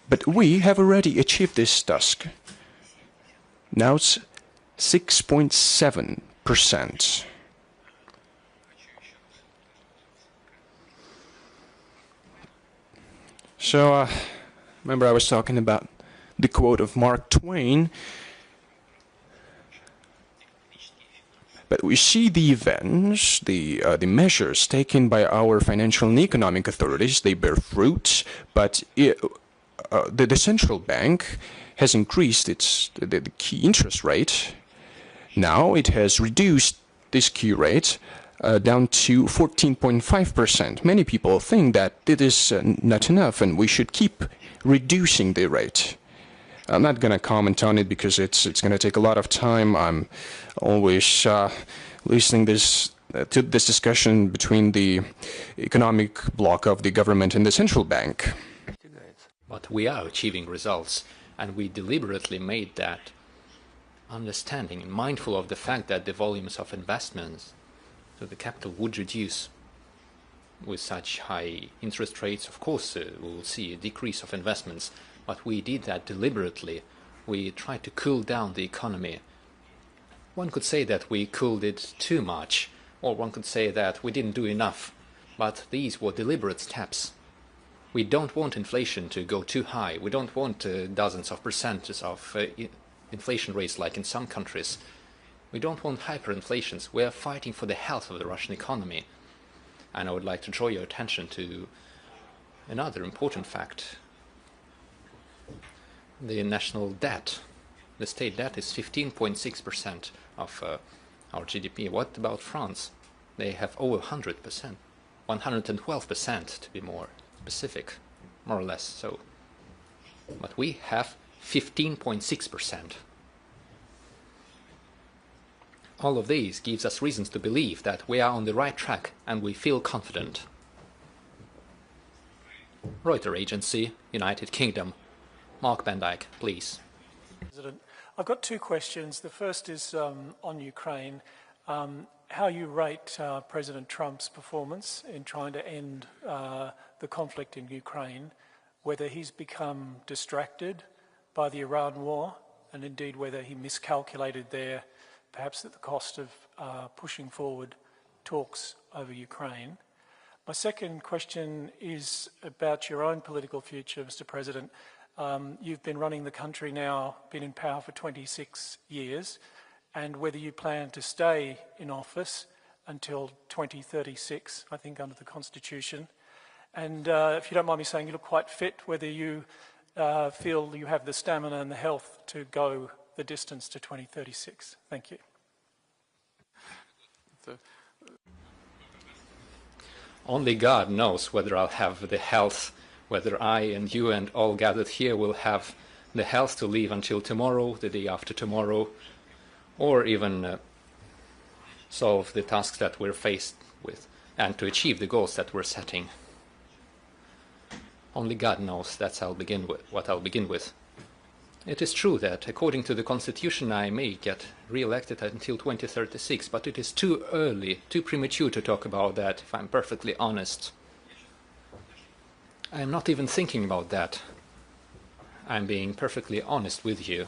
But we have already achieved this task. Now it's 6.7%. So, remember I was talking about the quote of Mark Twain. But we see the events, the measures taken by our financial and economic authorities, they bear fruit, but the central bank has increased the key interest rate. Now it has reduced this key rate down to 14.5%. Many people think that it is not enough and we should keep reducing the rate. I'm not going to comment on it because it's going to take a lot of time. I'm always listening to this discussion between the economic bloc of the government and the central bank. But we are achieving results, and we deliberately made that understanding and mindful of the fact that the volumes of investments to the capital would reduce. With such high interest rates, of course, we will see a decrease of investments, but we did that deliberately. We tried to cool down the economy. One could say that we cooled it too much, or one could say that we didn't do enough, but these were deliberate steps. We don't want inflation to go too high. We don't want dozens of percentages of inflation rates like in some countries. We don't want hyperinflations. We are fighting for the health of the Russian economy. And I would like to draw your attention to another important fact. The national debt, the state debt is 15.6% of our GDP. What about France? They have over 100%, 112% to be more specific, more or less so. But we have 15.6%. All of these gives us reasons to believe that we are on the right track and we feel confident. Reuters Agency, United Kingdom. Mark Van Dyke, please. President, I've got two questions. The first is on Ukraine. How you rate President Trump's performance in trying to end the conflict in Ukraine, whether he's become distracted by the Iran war, and indeed whether he miscalculated there, perhaps at the cost of pushing forward talks over Ukraine. My second question is about your own political future, Mr. President. You've been running the country now, been in power for 26 years, and whether you plan to stay in office until 2036, I think, under the Constitution. And if you don't mind me saying, you look quite fit, whether you feel you have the stamina and the health to go the distance to 2036. Thank you. Only God knows whether I'll have the health, whether I and you and all gathered here will have the health to live until tomorrow, the day after tomorrow, or even solve the tasks that we're faced with and to achieve the goals that we're setting. Only God knows. That's what I'll begin with. It is true that, according to the Constitution, I may get re-elected until 2036, but it is too early, too premature to talk about that, if I'm perfectly honest. I'm not even thinking about that. I'm being perfectly honest with you.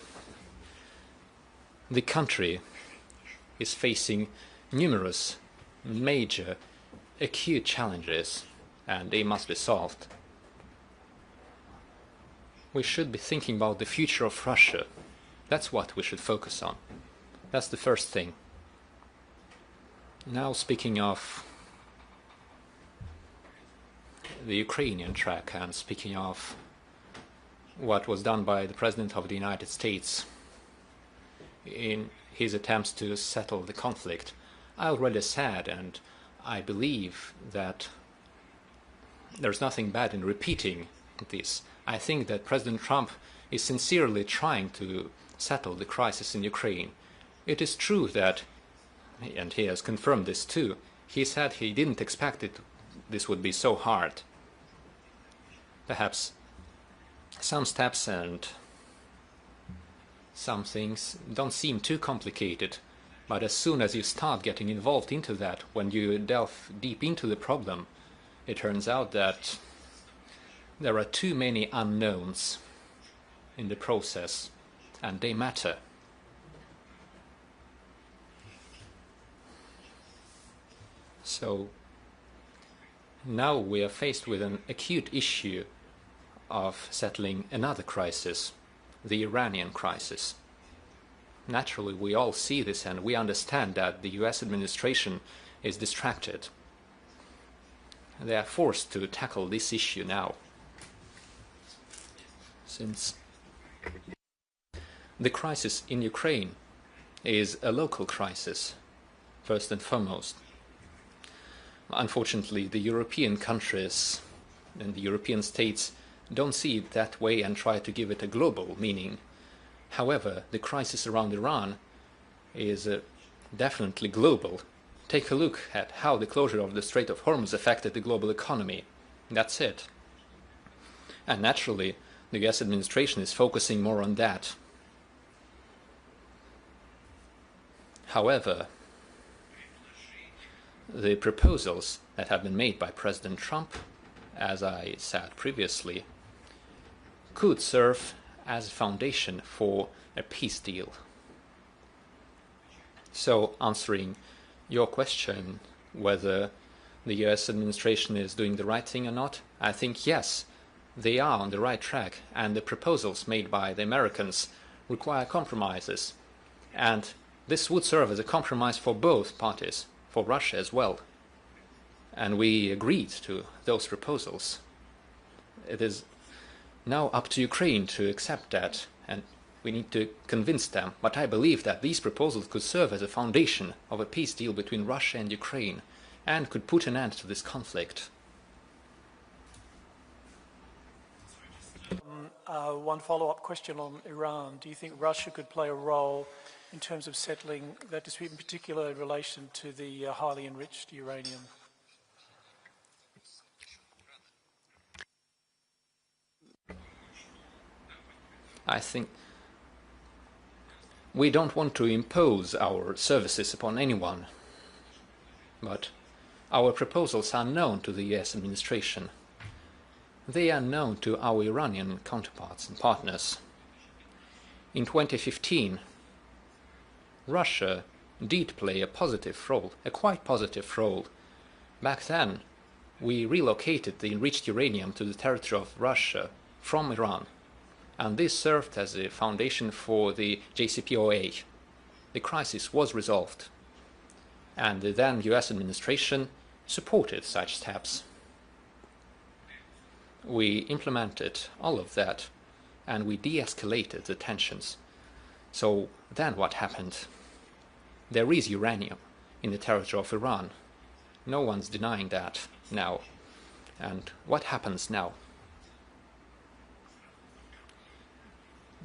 The country is facing numerous, major, acute challenges, and they must be solved. We should be thinking about the future of Russia. That's what we should focus on. That's the first thing. Now, speaking of the Ukrainian track and speaking of what was done by the President of the United States in his attempts to settle the conflict, I already said, and I believe that there's nothing bad in repeating this. I think that President Trump is sincerely trying to settle the crisis in Ukraine. It is true that, and he has confirmed this too, he said he didn't expect this would be so hard. Perhaps some steps and some things don't seem too complicated, but as soon as you start getting involved into that, when you delve deep into the problem, it turns out that there are too many unknowns in the process, and they matter. So now we are faced with an acute issue of settling another crisis, the Iranian crisis. Naturally, we all see this and we understand that the US administration is distracted. They are forced to tackle this issue now, since the crisis in Ukraine is a local crisis, first and foremost. Unfortunately, the European countries and the European states don't see it that way and try to give it a global meaning. However, the crisis around Iran is definitely global. Take a look at how the closure of the Strait of Hormuz affected the global economy. That's it. And naturally, the US administration is focusing more on that. However, the proposals that have been made by President Trump, as I said previously, could serve as a foundation for a peace deal. So, answering your question whether the US administration is doing the right thing or not, I think yes, they are on the right track, and the proposals made by the Americans require compromises. And this would serve as a compromise for both parties, for Russia as well. And we agreed to those proposals. It is now up to Ukraine to accept that, and we need to convince them. But I believe that these proposals could serve as a foundation of a peace deal between Russia and Ukraine, and could put an end to this conflict. One follow-up question on Iran. Do you think Russia could play a role in terms of settling that dispute, in particular in relation to the highly enriched uranium? I think we don't want to impose our services upon anyone, but our proposals are known to the US administration. They are known to our Iranian counterparts and partners. In 2015, Russia did play a positive role, a quite positive role. Back then, we relocated the enriched uranium to the territory of Russia from Iran, and this served as a foundation for the JCPOA. The crisis was resolved, and the then US administration supported such steps. We implemented all of that, and we de-escalated the tensions. So then what happened? There is uranium in the territory of Iran. No one's denying that now. And what happens now?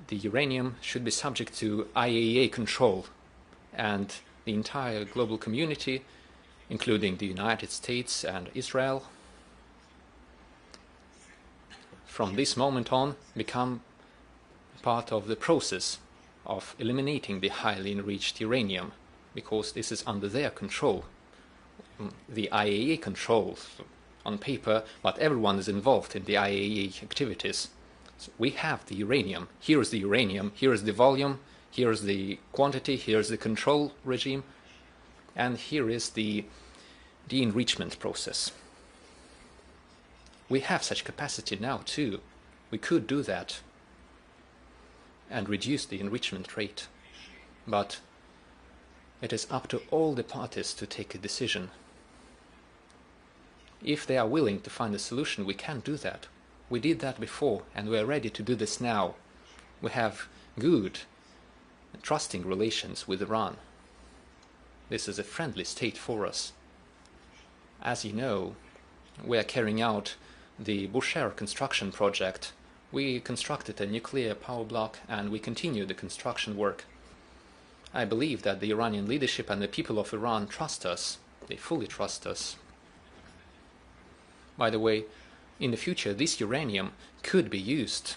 The uranium should be subject to IAEA control, and the entire global community, including the United States and Israel, from this moment on become part of the process of eliminating the highly enriched uranium, because this is under their control. The IAEA controls on paper, but everyone is involved in the IAEA activities. So we have the uranium. Here is the uranium, here is the volume, here is the quantity, here is the control regime, and here is the enrichment process. We have such capacity now too. We could do that and reduce the enrichment rate. But it is up to all the parties to take a decision. If they are willing to find a solution, we can do that. We did that before, and we are ready to do this now. We have good, trusting relations with Iran. This is a friendly state for us. As you know, we are carrying out the Bushehr construction project. We constructed a nuclear power block, and we continue the construction work. I believe that the Iranian leadership and the people of Iran trust us. They fully trust us. By the way, in the future, this uranium could be used,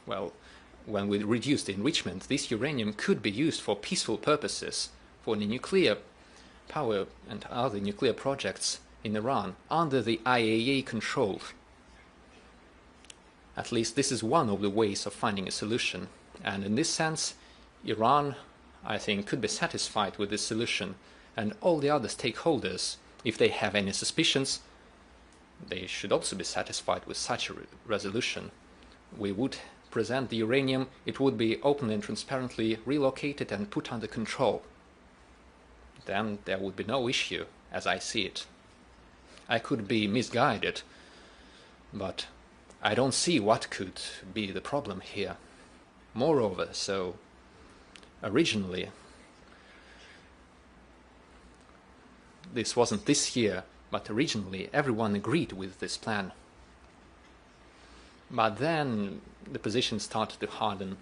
well, when we reduce the enrichment, this uranium could be used for peaceful purposes, for the nuclear power and other nuclear projects in Iran under the IAEA control. At least this is one of the ways of finding a solution. And in this sense, Iran, I think, could be satisfied with this solution. And all the other stakeholders, if they have any suspicions, they should also be satisfied with such a resolution. We would present the uranium, it would be openly and transparently relocated and put under control. Then there would be no issue, as I see it. I could be misguided, but I don't see what could be the problem here. Moreover, so originally this wasn't this year, but originally everyone agreed with this plan. But then the position started to harden,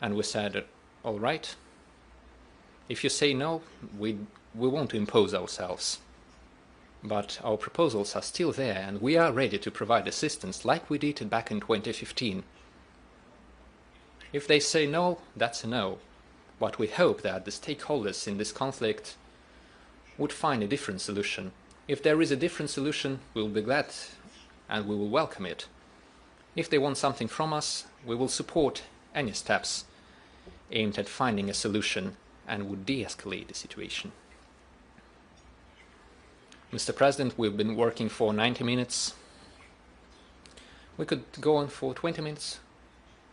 and we said, all right, if you say no, we won't impose ourselves. But our proposals are still there, and we are ready to provide assistance like we did back in 2015. If they say no, that's a no. But we hope that the stakeholders in this conflict would find a different solution. If there is a different solution, we'll be glad and we will welcome it. If they want something from us, we will support any steps aimed at finding a solution and would de-escalate the situation. Mr. President, we've been working for 90 minutes. We could go on for 20 minutes.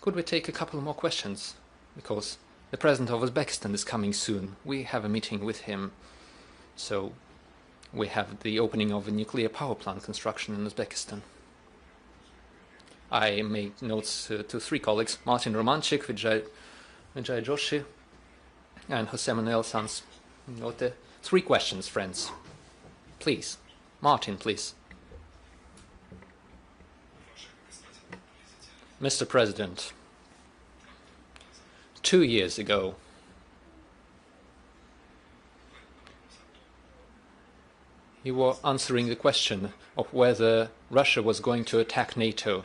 Could we take a couple more questions? Because the President of Uzbekistan is coming soon. We have a meeting with him. So we have the opening of a nuclear power plant construction in Uzbekistan. I made notes to three colleagues, Martin Romanchik, Vijay Joshi, and Jose Manuel Sanz. Note 3 questions, friends. Please. Martin, please. Mr. President, 2 years ago, you were answering the question of whether Russia was going to attack NATO,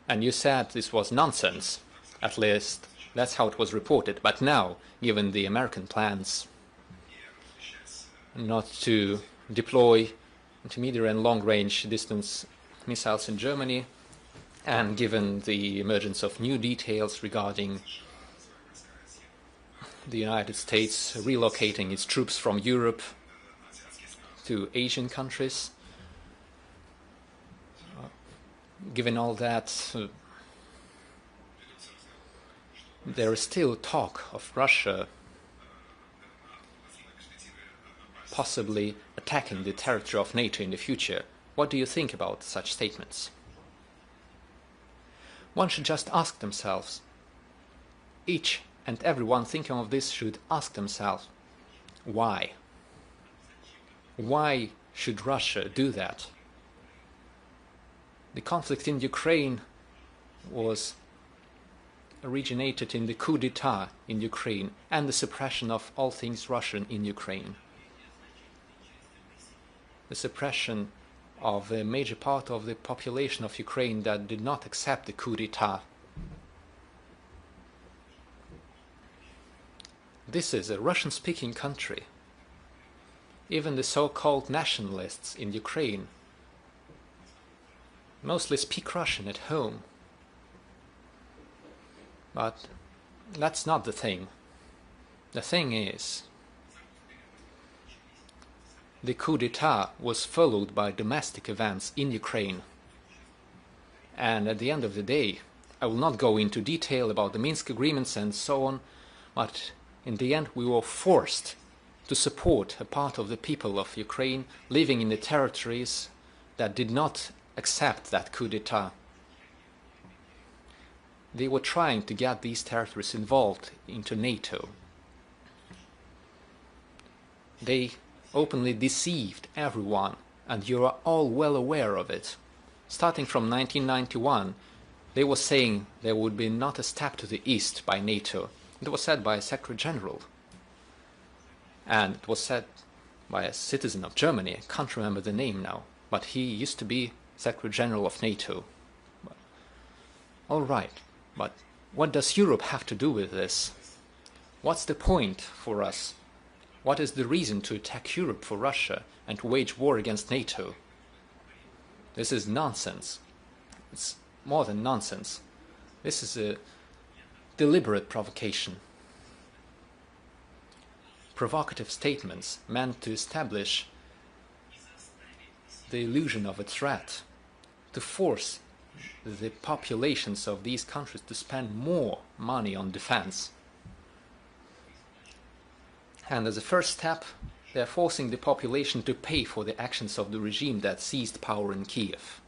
and you said this was nonsense. At least, that's how it was reported. But now, given the American plans not to deploy intermediate and long-range distance missiles in Germany, and given the emergence of new details regarding the United States relocating its troops from Europe to Asian countries, given all that, there is still talk of Russia possibly attacking the territory of NATO in the future. What do you think about such statements? One should just ask themselves, each and everyone thinking of this should ask themselves, why? Why should Russia do that? The conflict in Ukraine was originated in the coup d'etat in Ukraine and the suppression of all things Russian in Ukraine. The suppression of a major part of the population of Ukraine that did not accept the coup d'etat. This is a Russian-speaking country. Even the so-called nationalists in Ukraine mostly speak Russian at home. But that's not the thing. The thing is, the coup d'etat was followed by domestic events in Ukraine. And at the end of the day, I will not go into detail about the Minsk agreements and so on, but in the end we were forced to support a part of the people of Ukraine living in the territories that did not accept that coup d'etat. They were trying to get these territories involved into NATO. They openly deceived everyone, and you are all well aware of it. Starting from 1991, they were saying there would be not a step to the east by NATO. It was said by a Secretary General. And it was said by a citizen of Germany. I can't remember the name now, but he used to be Secretary General of NATO. All right, but what does Europe have to do with this? What's the point for us? What is the reason to attack Europe for Russia and to wage war against NATO? This is nonsense. It's more than nonsense. This is a deliberate provocation. Provocative statements meant to establish the illusion of a threat, to force the populations of these countries to spend more money on defense. And as a first step, they are forcing the population to pay for the actions of the regime that seized power in Kiev.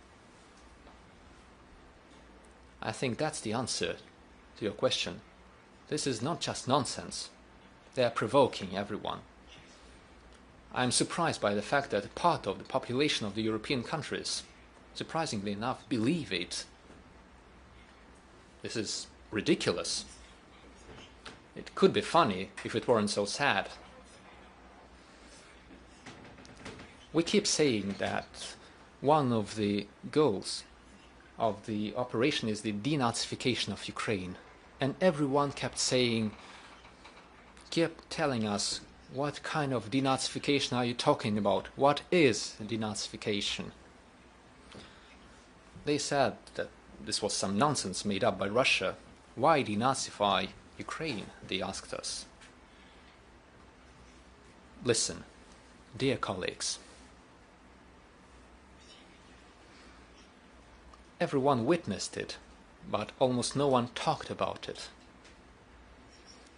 I think that's the answer to your question. This is not just nonsense. They are provoking everyone. I'm surprised by the fact that part of the population of the European countries, surprisingly enough, believe it. This is ridiculous. It could be funny if it weren't so sad. We keep saying that one of the goals of the operation is the denazification of Ukraine. And everyone kept telling us, what kind of denazification are you talking about? What is denazification? They said that this was some nonsense made up by Russia. Why denazify Ukraine? They asked us. Listen, dear colleagues, everyone witnessed it, but almost no one talked about it.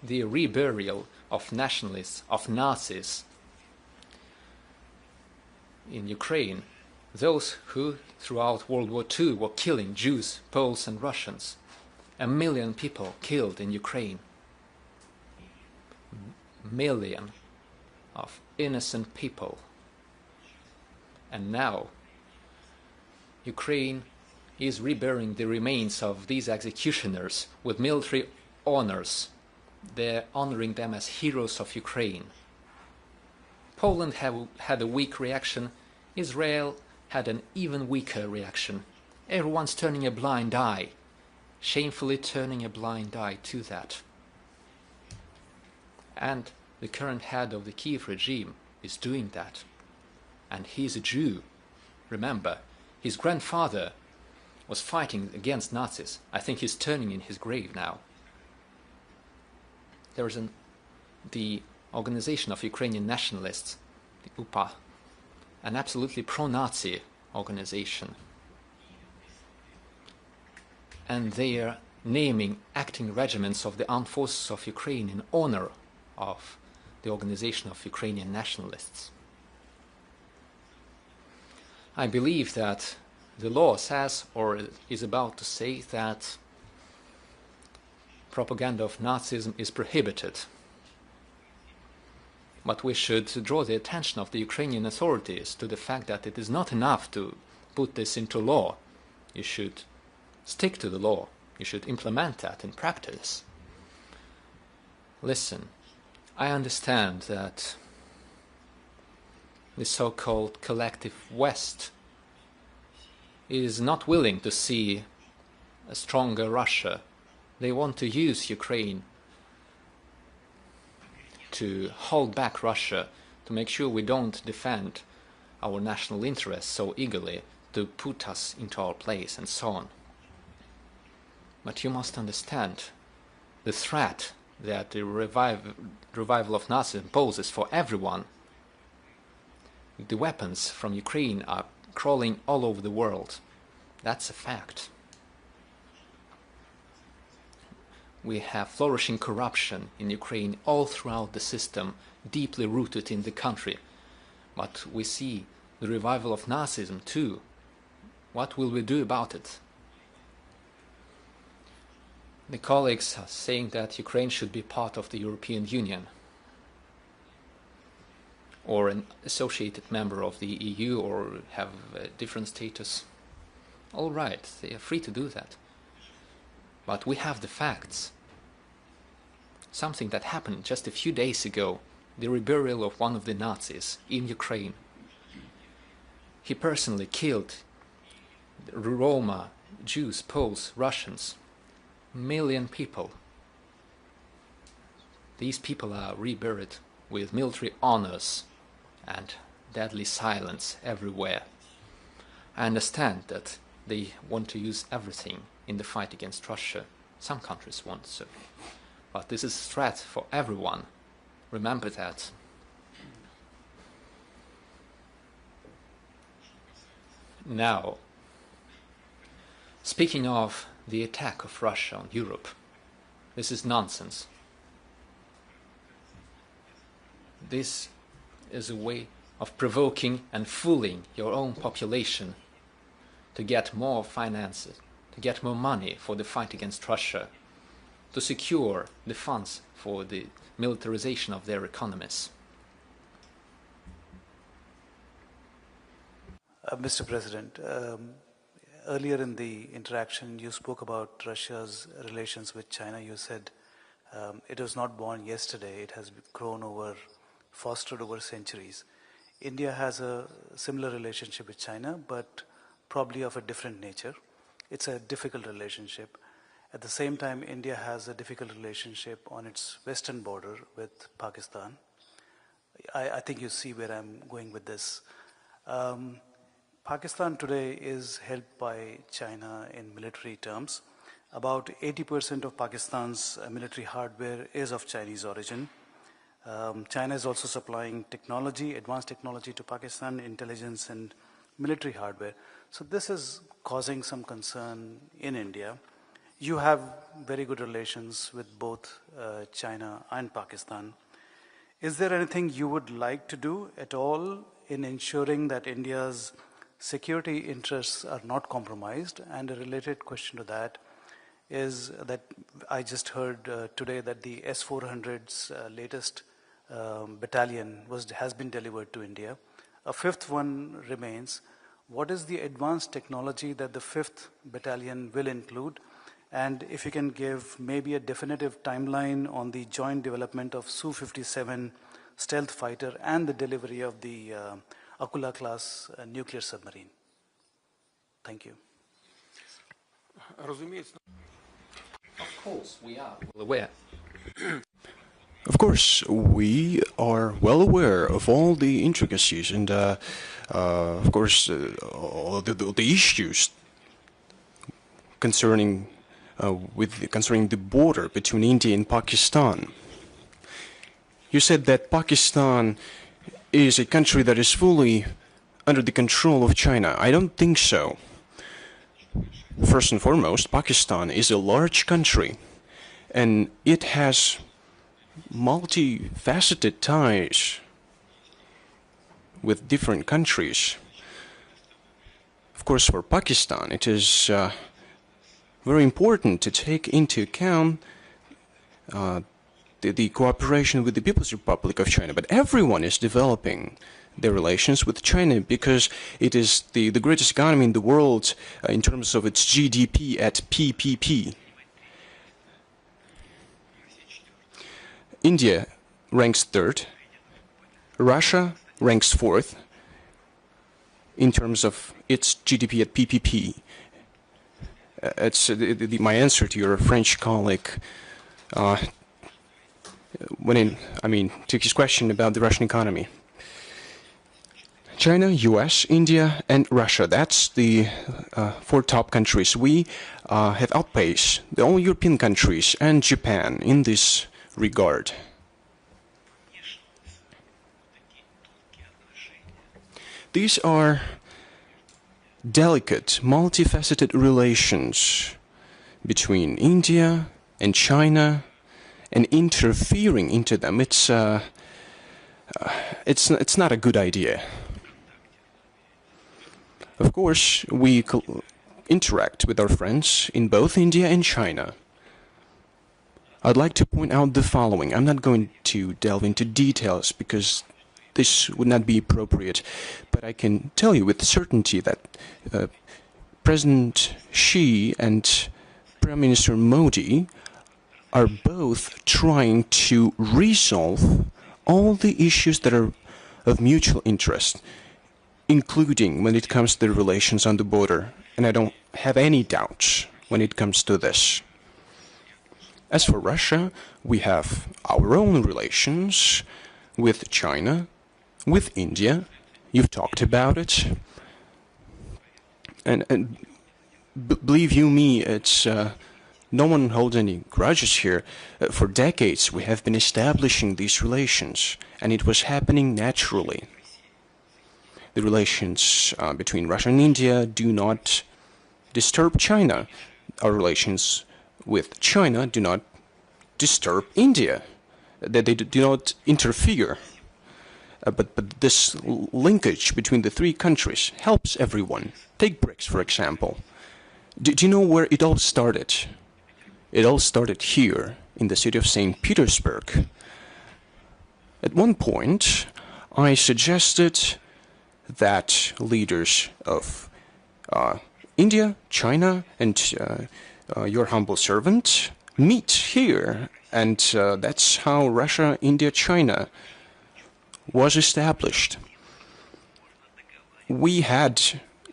The reburial of nationalists, of Nazis in Ukraine, those who throughout World War II were killing Jews, Poles and Russians. 1 million people killed in Ukraine. Million of innocent people. And now Ukraine is reburying the remains of these executioners with military honors. They're honoring them as heroes of Ukraine. Poland had a weak reaction. Israel had an even weaker reaction. Everyone's turning a blind eye, shamefully turning a blind eye to that. And the current head of the Kiev regime is doing that. And he's a Jew. Remember, his grandfather was fighting against Nazis. I think he's turning in his grave now. There is the Organization of Ukrainian Nationalists, the UPA, an absolutely pro-Nazi organization. And they are naming acting regiments of the armed forces of Ukraine in honor of the Organization of Ukrainian Nationalists. I believe that the law says, or is about to say, that propaganda of Nazism is prohibited. But we should draw the attention of the Ukrainian authorities to the fact that it is not enough to put this into law. You should stick to the law. You should implement that in practice. Listen, I understand that the so-called collective West is not willing to see a stronger Russia. They want to use Ukraine to hold back Russia, to make sure we don't defend our national interests so eagerly, to put us into our place and so on. But you must understand the threat that the revival of Nazism poses for everyone. The weapons from Ukraine are crawling all over the world. That's a fact. We have flourishing corruption in Ukraine all throughout the system, deeply rooted in the country. But we see the revival of Nazism too. What will we do about it? The colleagues are saying that Ukraine should be part of the European Union or an associated member of the EU or have a different status. All right, they are free to do that. But we have the facts. Something that happened just a few days ago, the reburial of one of the Nazis in Ukraine. He personally killed Roma, Jews, Poles, Russians, 1 million people. These people are reburied with military honors and deadly silence everywhere. I understand that they want to use everything in the fight against Russia. Some countries want so. But this is a threat for everyone. Remember that. Now, speaking of the attack of Russia on Europe, this is nonsense. This is a way of provoking and fooling your own population to get more finances, to get more money for the fight against Russia, to secure the funds for the militarization of their economies. Mr. President, earlier in the interaction, you spoke about Russia's relations with China. You said it was not born yesterday. It has grown over, fostered over centuries. India has a similar relationship with China, but probably of a different nature. It's a difficult relationship. At the same time, India has a difficult relationship on its western border with Pakistan. I think you see where I'm going with this. Pakistan today is helped by China in military terms. About 80% of Pakistan's military hardware is of Chinese origin. China is also supplying technology, advanced technology to Pakistan, intelligence and military hardware. So this is causing some concern in India. You have very good relations with both China and Pakistan. Is there anything you would like to do at all in ensuring that India's security interests are not compromised? And a related question to that is that I just heard today that the S-400's latest battalion has been delivered to India. A fifth one remains. What is the advanced technology that the fifth battalion will include? And if you can give maybe a definitive timeline on the joint development of Su-57 stealth fighter and the delivery of the Akula class nuclear submarine. Thank you. Of course, we are well aware. Of course, we are well aware of all the intricacies and, of course, all the issues concerning the border between India and Pakistan. You said that Pakistan is a country that is fully under the control of China. I don't think so. First and foremost, Pakistan is a large country, and it has multifaceted ties with different countries. Of course, for Pakistan, it is very important to take into account the cooperation with the People's Republic of China. But everyone is developing their relations with China because it is the greatest economy in the world in terms of its GDP at PPP. India ranks third. Russia ranks fourth in terms of its GDP at PPP. It's my answer to your French colleague to his question about the Russian economy. China, US, India, and Russia. That's the four top countries. We have outpaced the all European countries and Japan in this regard. These are delicate, multifaceted relations between India and China, and interfering into them. It's not a good idea. Of course, we interact with our friends in both India and China. I'd like to point out the following. I'm not going to delve into details because this would not be appropriate, but I can tell you with certainty that President Xi and Prime Minister Modi are both trying to resolve all the issues that are of mutual interest, including when it comes to the relations on the border, and I don't have any doubts when it comes to this. As for Russia, we have our own relations with China, with India. You've talked about it. And believe you me, it's no one holds any grudges here. For decades, we have been establishing these relations, and it was happening naturally. The relations between Russia and India do not disturb China. Our relations with China do not disturb India. They do not interfere. But this linkage between the three countries helps everyone. Take BRICS, for example. Do you know where it all started? It all started here, in the city of St. Petersburg. At one point, I suggested that leaders of India, China, and your humble servant meet here. And that's how Russia, India, China was established. We had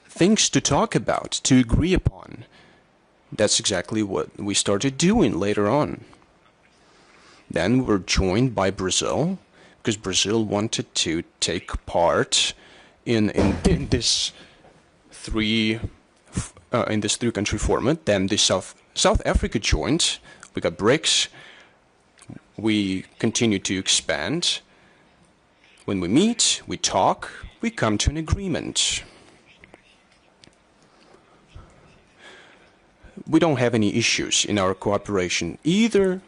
things to talk about, to agree upon. That's exactly what we started doing later on. Then we were joined by Brazil, because Brazil wanted to take part in this three country format. Then the South Africa joined. We got BRICS. We continue to expand. When we meet, we talk, we come to an agreement. We don't have any issues in our cooperation, either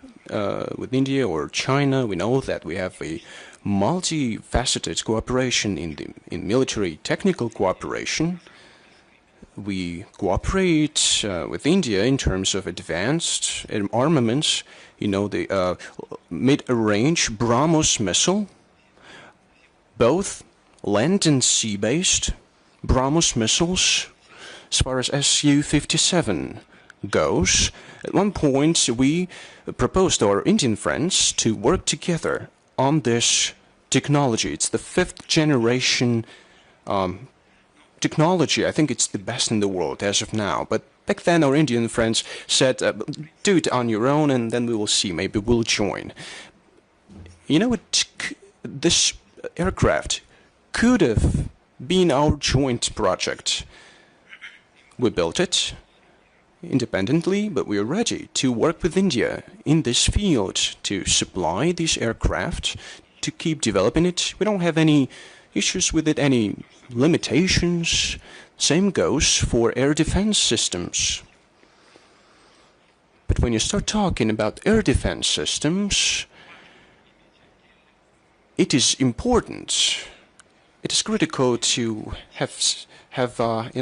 with India or China. We know that we have a multifaceted cooperation in military technical cooperation. We cooperate with India in terms of advanced armaments. You know, the mid-range BrahMos missile, both land and sea-based BrahMos missiles, as far as Su-57 goes. At one point, we proposed to our Indian friends to work together on this technology. It's the 5th generation technology. I think it's the best in the world as of now. But back then, our Indian friends said, do it on your own, and then we will see. Maybe we'll join. You know, this aircraft could have been our joint project. We built it independently, but we are ready to work with India in this field to supply these aircraft, to keep developing it. We don't have any issues with it, any limitations. Same goes for air defense systems. But when you start talking about air defense systems, it is important. It is critical to have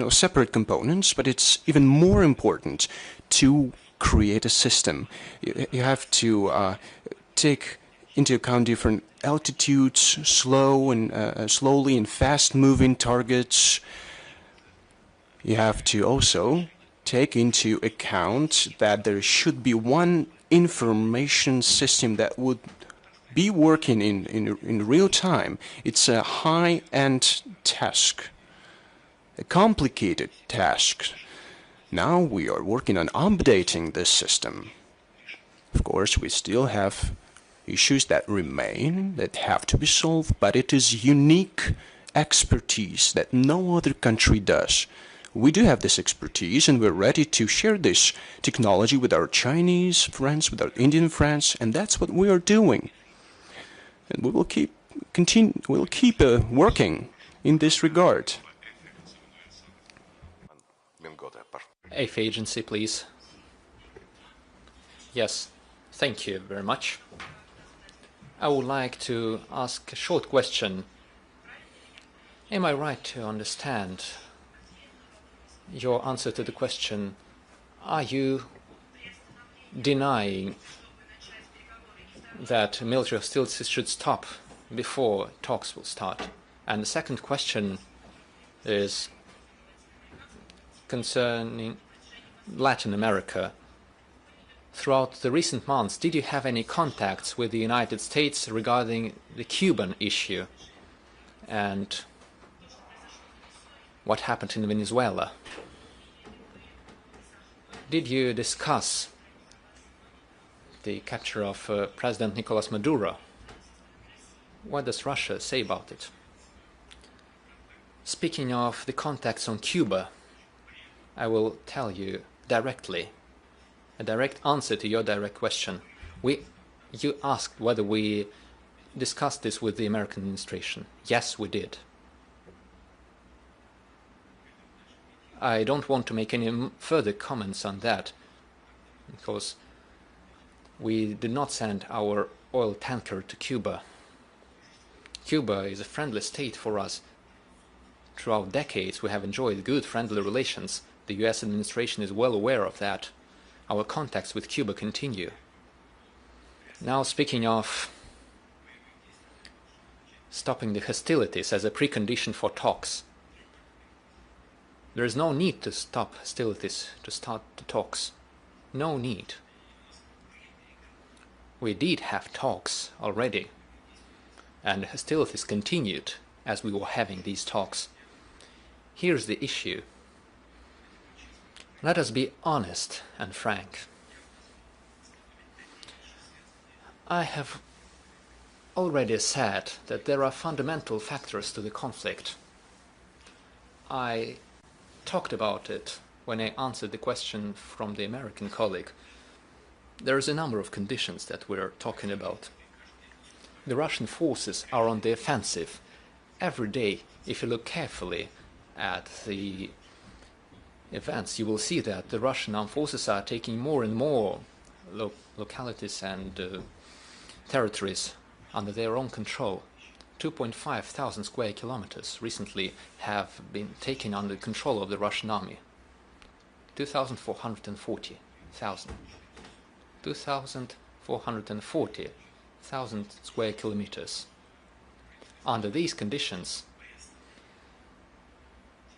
separate components, but it's even more important to create a system. You have to take into account different altitudes, slowly and fast-moving targets. You have to also take into account that there should be one information system that would be working in real time. It's a high-end task, a complicated task. Now we are working on updating this system. Of course, we still have issues that remain, that have to be solved, but it is unique expertise that no other country does. We do have this expertise, and we're ready to share this technology with our Chinese friends, with our Indian friends, and that's what we are doing. And we will keep working in this regard. Eighth agency, please. Yes, thank you very much. I would like to ask a short question. Am I right to understand your answer to the question, are you denying that military hostilities should stop before talks will start? And the second question is concerning Latin America. Throughout the recent months, did you have any contacts with the United States regarding the Cuban issue and what happened in Venezuela? Did you discuss the capture of President Nicolas Maduro? What does Russia say about it? Speaking of the contacts on Cuba, I will tell you directly, a direct answer to your direct question. You asked whether we discussed this with the American administration. Yes, we did. I don't want to make any further comments on that, because we did not send our oil tanker to Cuba. Cuba is a friendly state for us. Throughout decades, we have enjoyed good friendly relations. The US administration is well aware of that. Our contacts with Cuba continue. Now, speaking of stopping the hostilities as a precondition for talks. There is no need to stop hostilities to start the talks. No need. We did have talks already, and hostilities continued as we were having these talks. Here's the issue. Let us be honest and frank. I have already said that there are fundamental factors to the conflict. I talked about it when I answered the question from the American colleague. There is a number of conditions that we're talking about. The Russian forces are on the offensive. Every day, if you look carefully at the events, you will see that the Russian armed forces are taking more and more localities and territories under their own control. 2.5 thousand square kilometers recently have been taken under control of the Russian army. 2,440,000. 2,440,000 square kilometers. Under these conditions,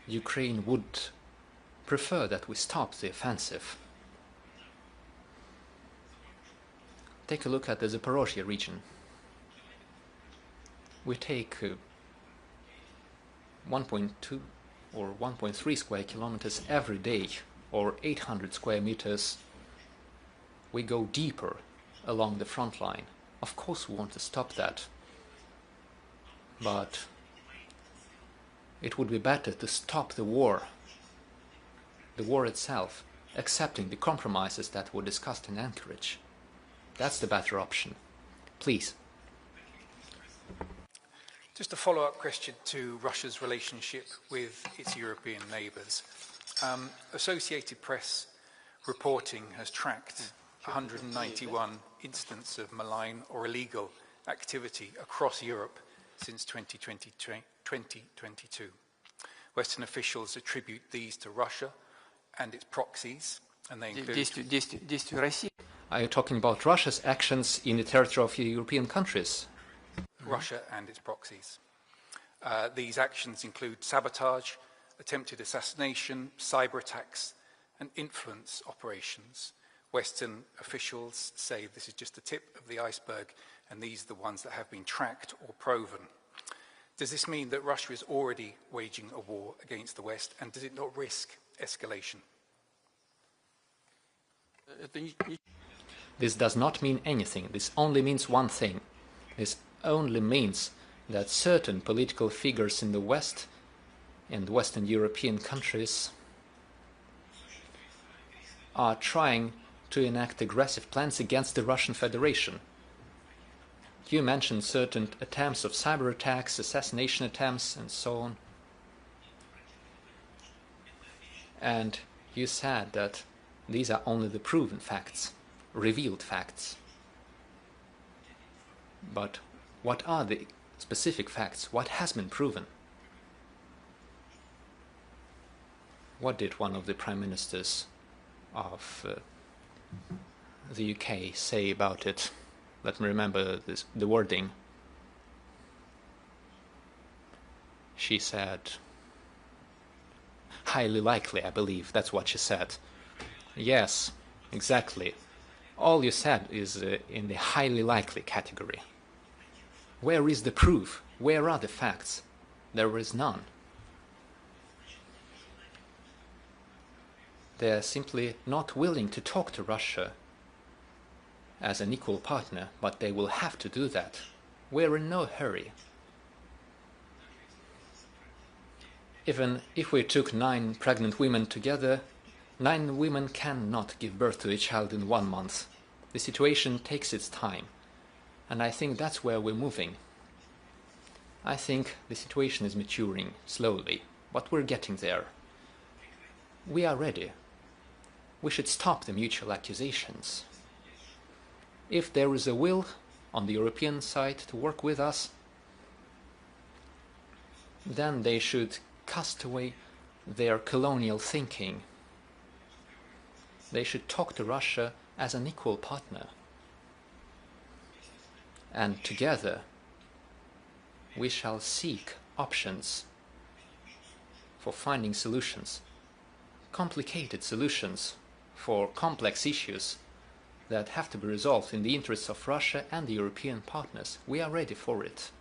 Ukraine would prefer that we stop the offensive. Take a look at the Zaporozhye region. We take 1.2 or 1.3 square kilometers every day, or 800 square meters. We go deeper along the front line. Of course we want to stop that, but it would be better to stop the war itself, accepting the compromises that were discussed in Anchorage. That's the better option. Please. Just a follow-up question to Russia's relationship with its European neighbours. Associated Press reporting has tracked 191 incidents of malign or illegal activity across Europe since 2022. Western officials attribute these to Russia and its proxies, and they include... Are you talking about Russia's actions in the territory of European countries? Russia and its proxies. These actions include sabotage, attempted assassination, cyber attacks, and influence operations. Western officials say this is just the tip of the iceberg, and these are the ones that have been tracked or proven. Does this mean that Russia is already waging a war against the West, and does it not risk escalation? This does not mean anything. This only means one thing. This only means that certain political figures in the West and Western European countries are trying to enact aggressive plans against the Russian Federation. You mentioned certain attempts of cyber attacks, assassination attempts, and so on. And you said that these are only the proven facts, revealed facts. But what are the specific facts? What has been proven? What did one of the prime ministers of the UK say about it? Let me remember the wording. She said, highly likely, I believe. That's what she said. Yes, exactly. All you said is in the highly likely category. Where is the proof? Where are the facts? There is none. They are simply not willing to talk to Russia as an equal partner, but they will have to do that. We're in no hurry. Even if we took 9 pregnant women together, 9 women cannot give birth to a child in 1 month. The situation takes its time, and I think that's where we're moving. I think the situation is maturing slowly, but we're getting there. We are ready. We should stop the mutual accusations. If there is a will on the European side to work with us, then they should cast away their colonial thinking. They should talk to Russia as an equal partner. And together, we shall seek options for finding solutions, complicated solutions for complex issues that have to be resolved in the interests of Russia and the European partners. We are ready for it.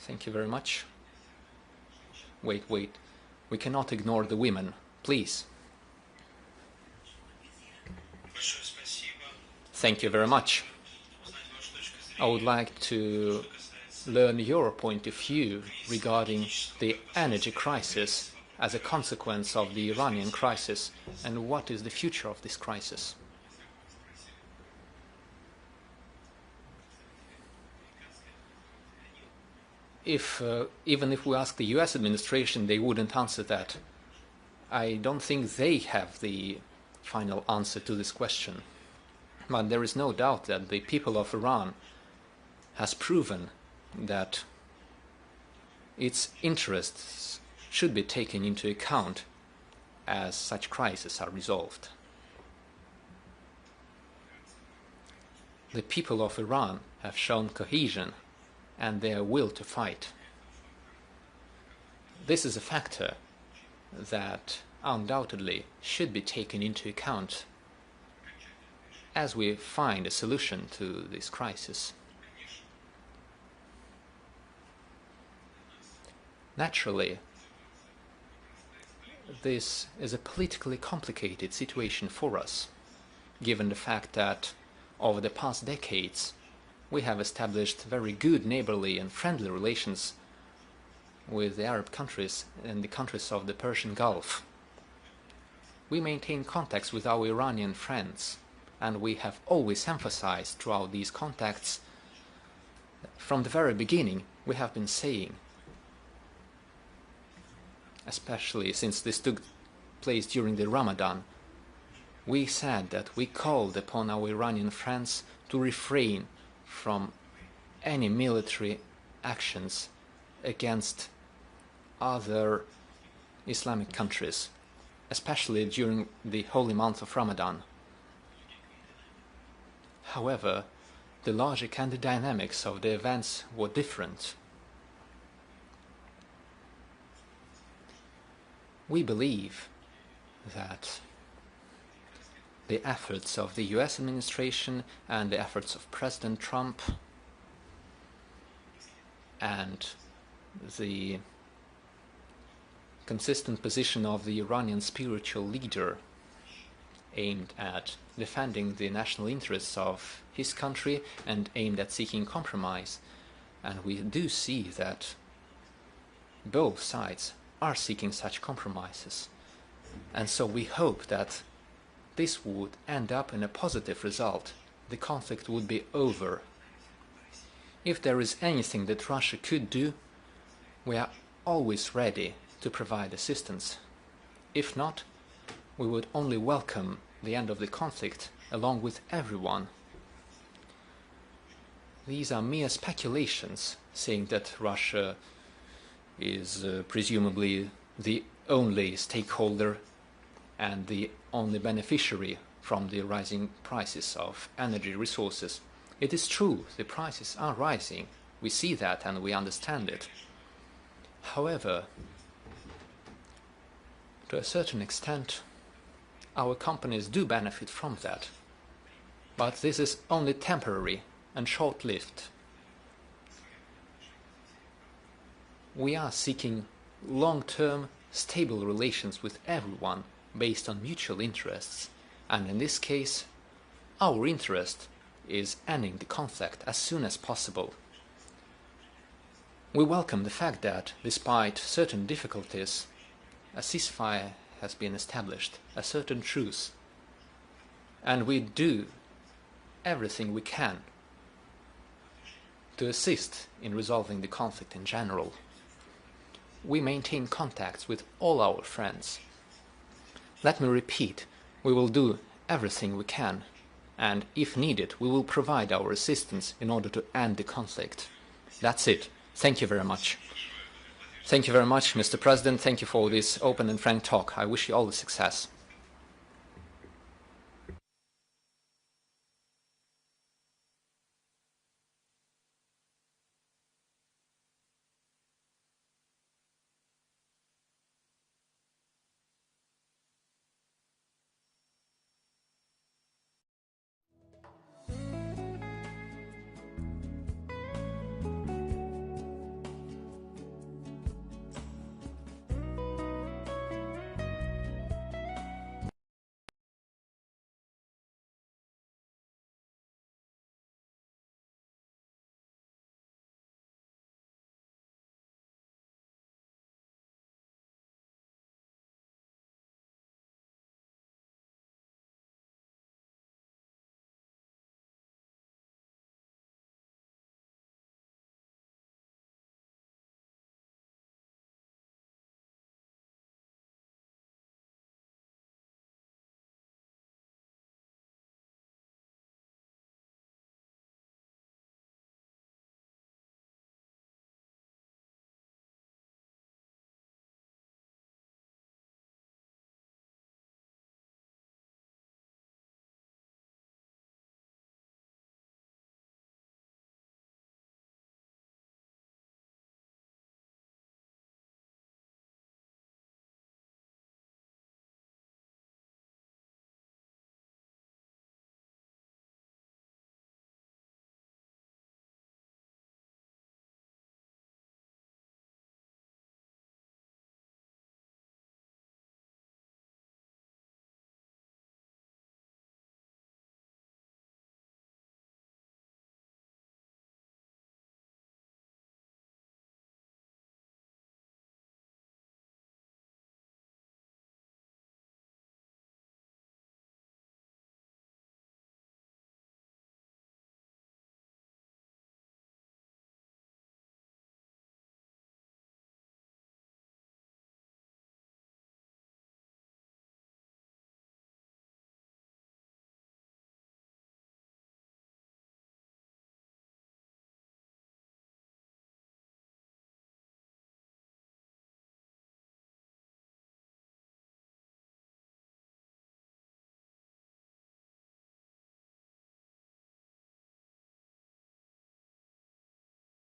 Thank you very much. Wait. We cannot ignore the women. Please. Thank you very much. I would like to learn your point of view regarding the energy crisis as a consequence of the Iranian crisis, and what is the future of this crisis? Even if we ask the US administration, they wouldn't answer that. I don't think they have the final answer to this question. But there is no doubt that the people of Iran has proven that its interests should be taken into account as such crises are resolved. The people of Iran have shown cohesion and their will to fight. This is a factor that undoubtedly should be taken into account as we find a solution to this crisis. Naturally, this is a politically complicated situation for us, given the fact that over the past decades we have established very good neighborly and friendly relations with the Arab countries and the countries of the Persian Gulf. We maintain contacts with our Iranian friends, and we have always emphasized throughout these contacts, from the very beginning, we have been saying, especially since this took place during the Ramadan, we said that we called upon our Iranian friends to refrain from any military actions against other Islamic countries, especially during the holy month of Ramadan. However, the logic and the dynamics of the events were different. We believe that the efforts of the US administration and the efforts of President Trump and the consistent position of the Iranian spiritual leader aimed at defending the national interests of his country and aimed at seeking compromise. And we do see that both sides are seeking such compromises. And so we hope that this would end up in a positive result. The conflict would be over. If there is anything that Russia could do, we are always ready to provide assistance. If not, we would only welcome the end of the conflict along with everyone. These are mere speculations, saying that Russia is presumably the only stakeholder and the only beneficiary from the rising prices of energy resources. It is true, the prices are rising. We see that and we understand it. However, to a certain extent, our companies do benefit from that. But this is only temporary and short-lived. We are seeking long-term, stable relations with everyone based on mutual interests, and in this case, our interest is ending the conflict as soon as possible. We welcome the fact that, despite certain difficulties, a ceasefire has been established, a certain truce, and we do everything we can to assist in resolving the conflict in general. We maintain contacts with all our friends. Let me repeat, we will do everything we can, and if needed, we will provide our assistance in order to end the conflict. That's it. Thank you very much. Thank you very much, Mr. President. Thank you for this open and frank talk. I wish you all the success.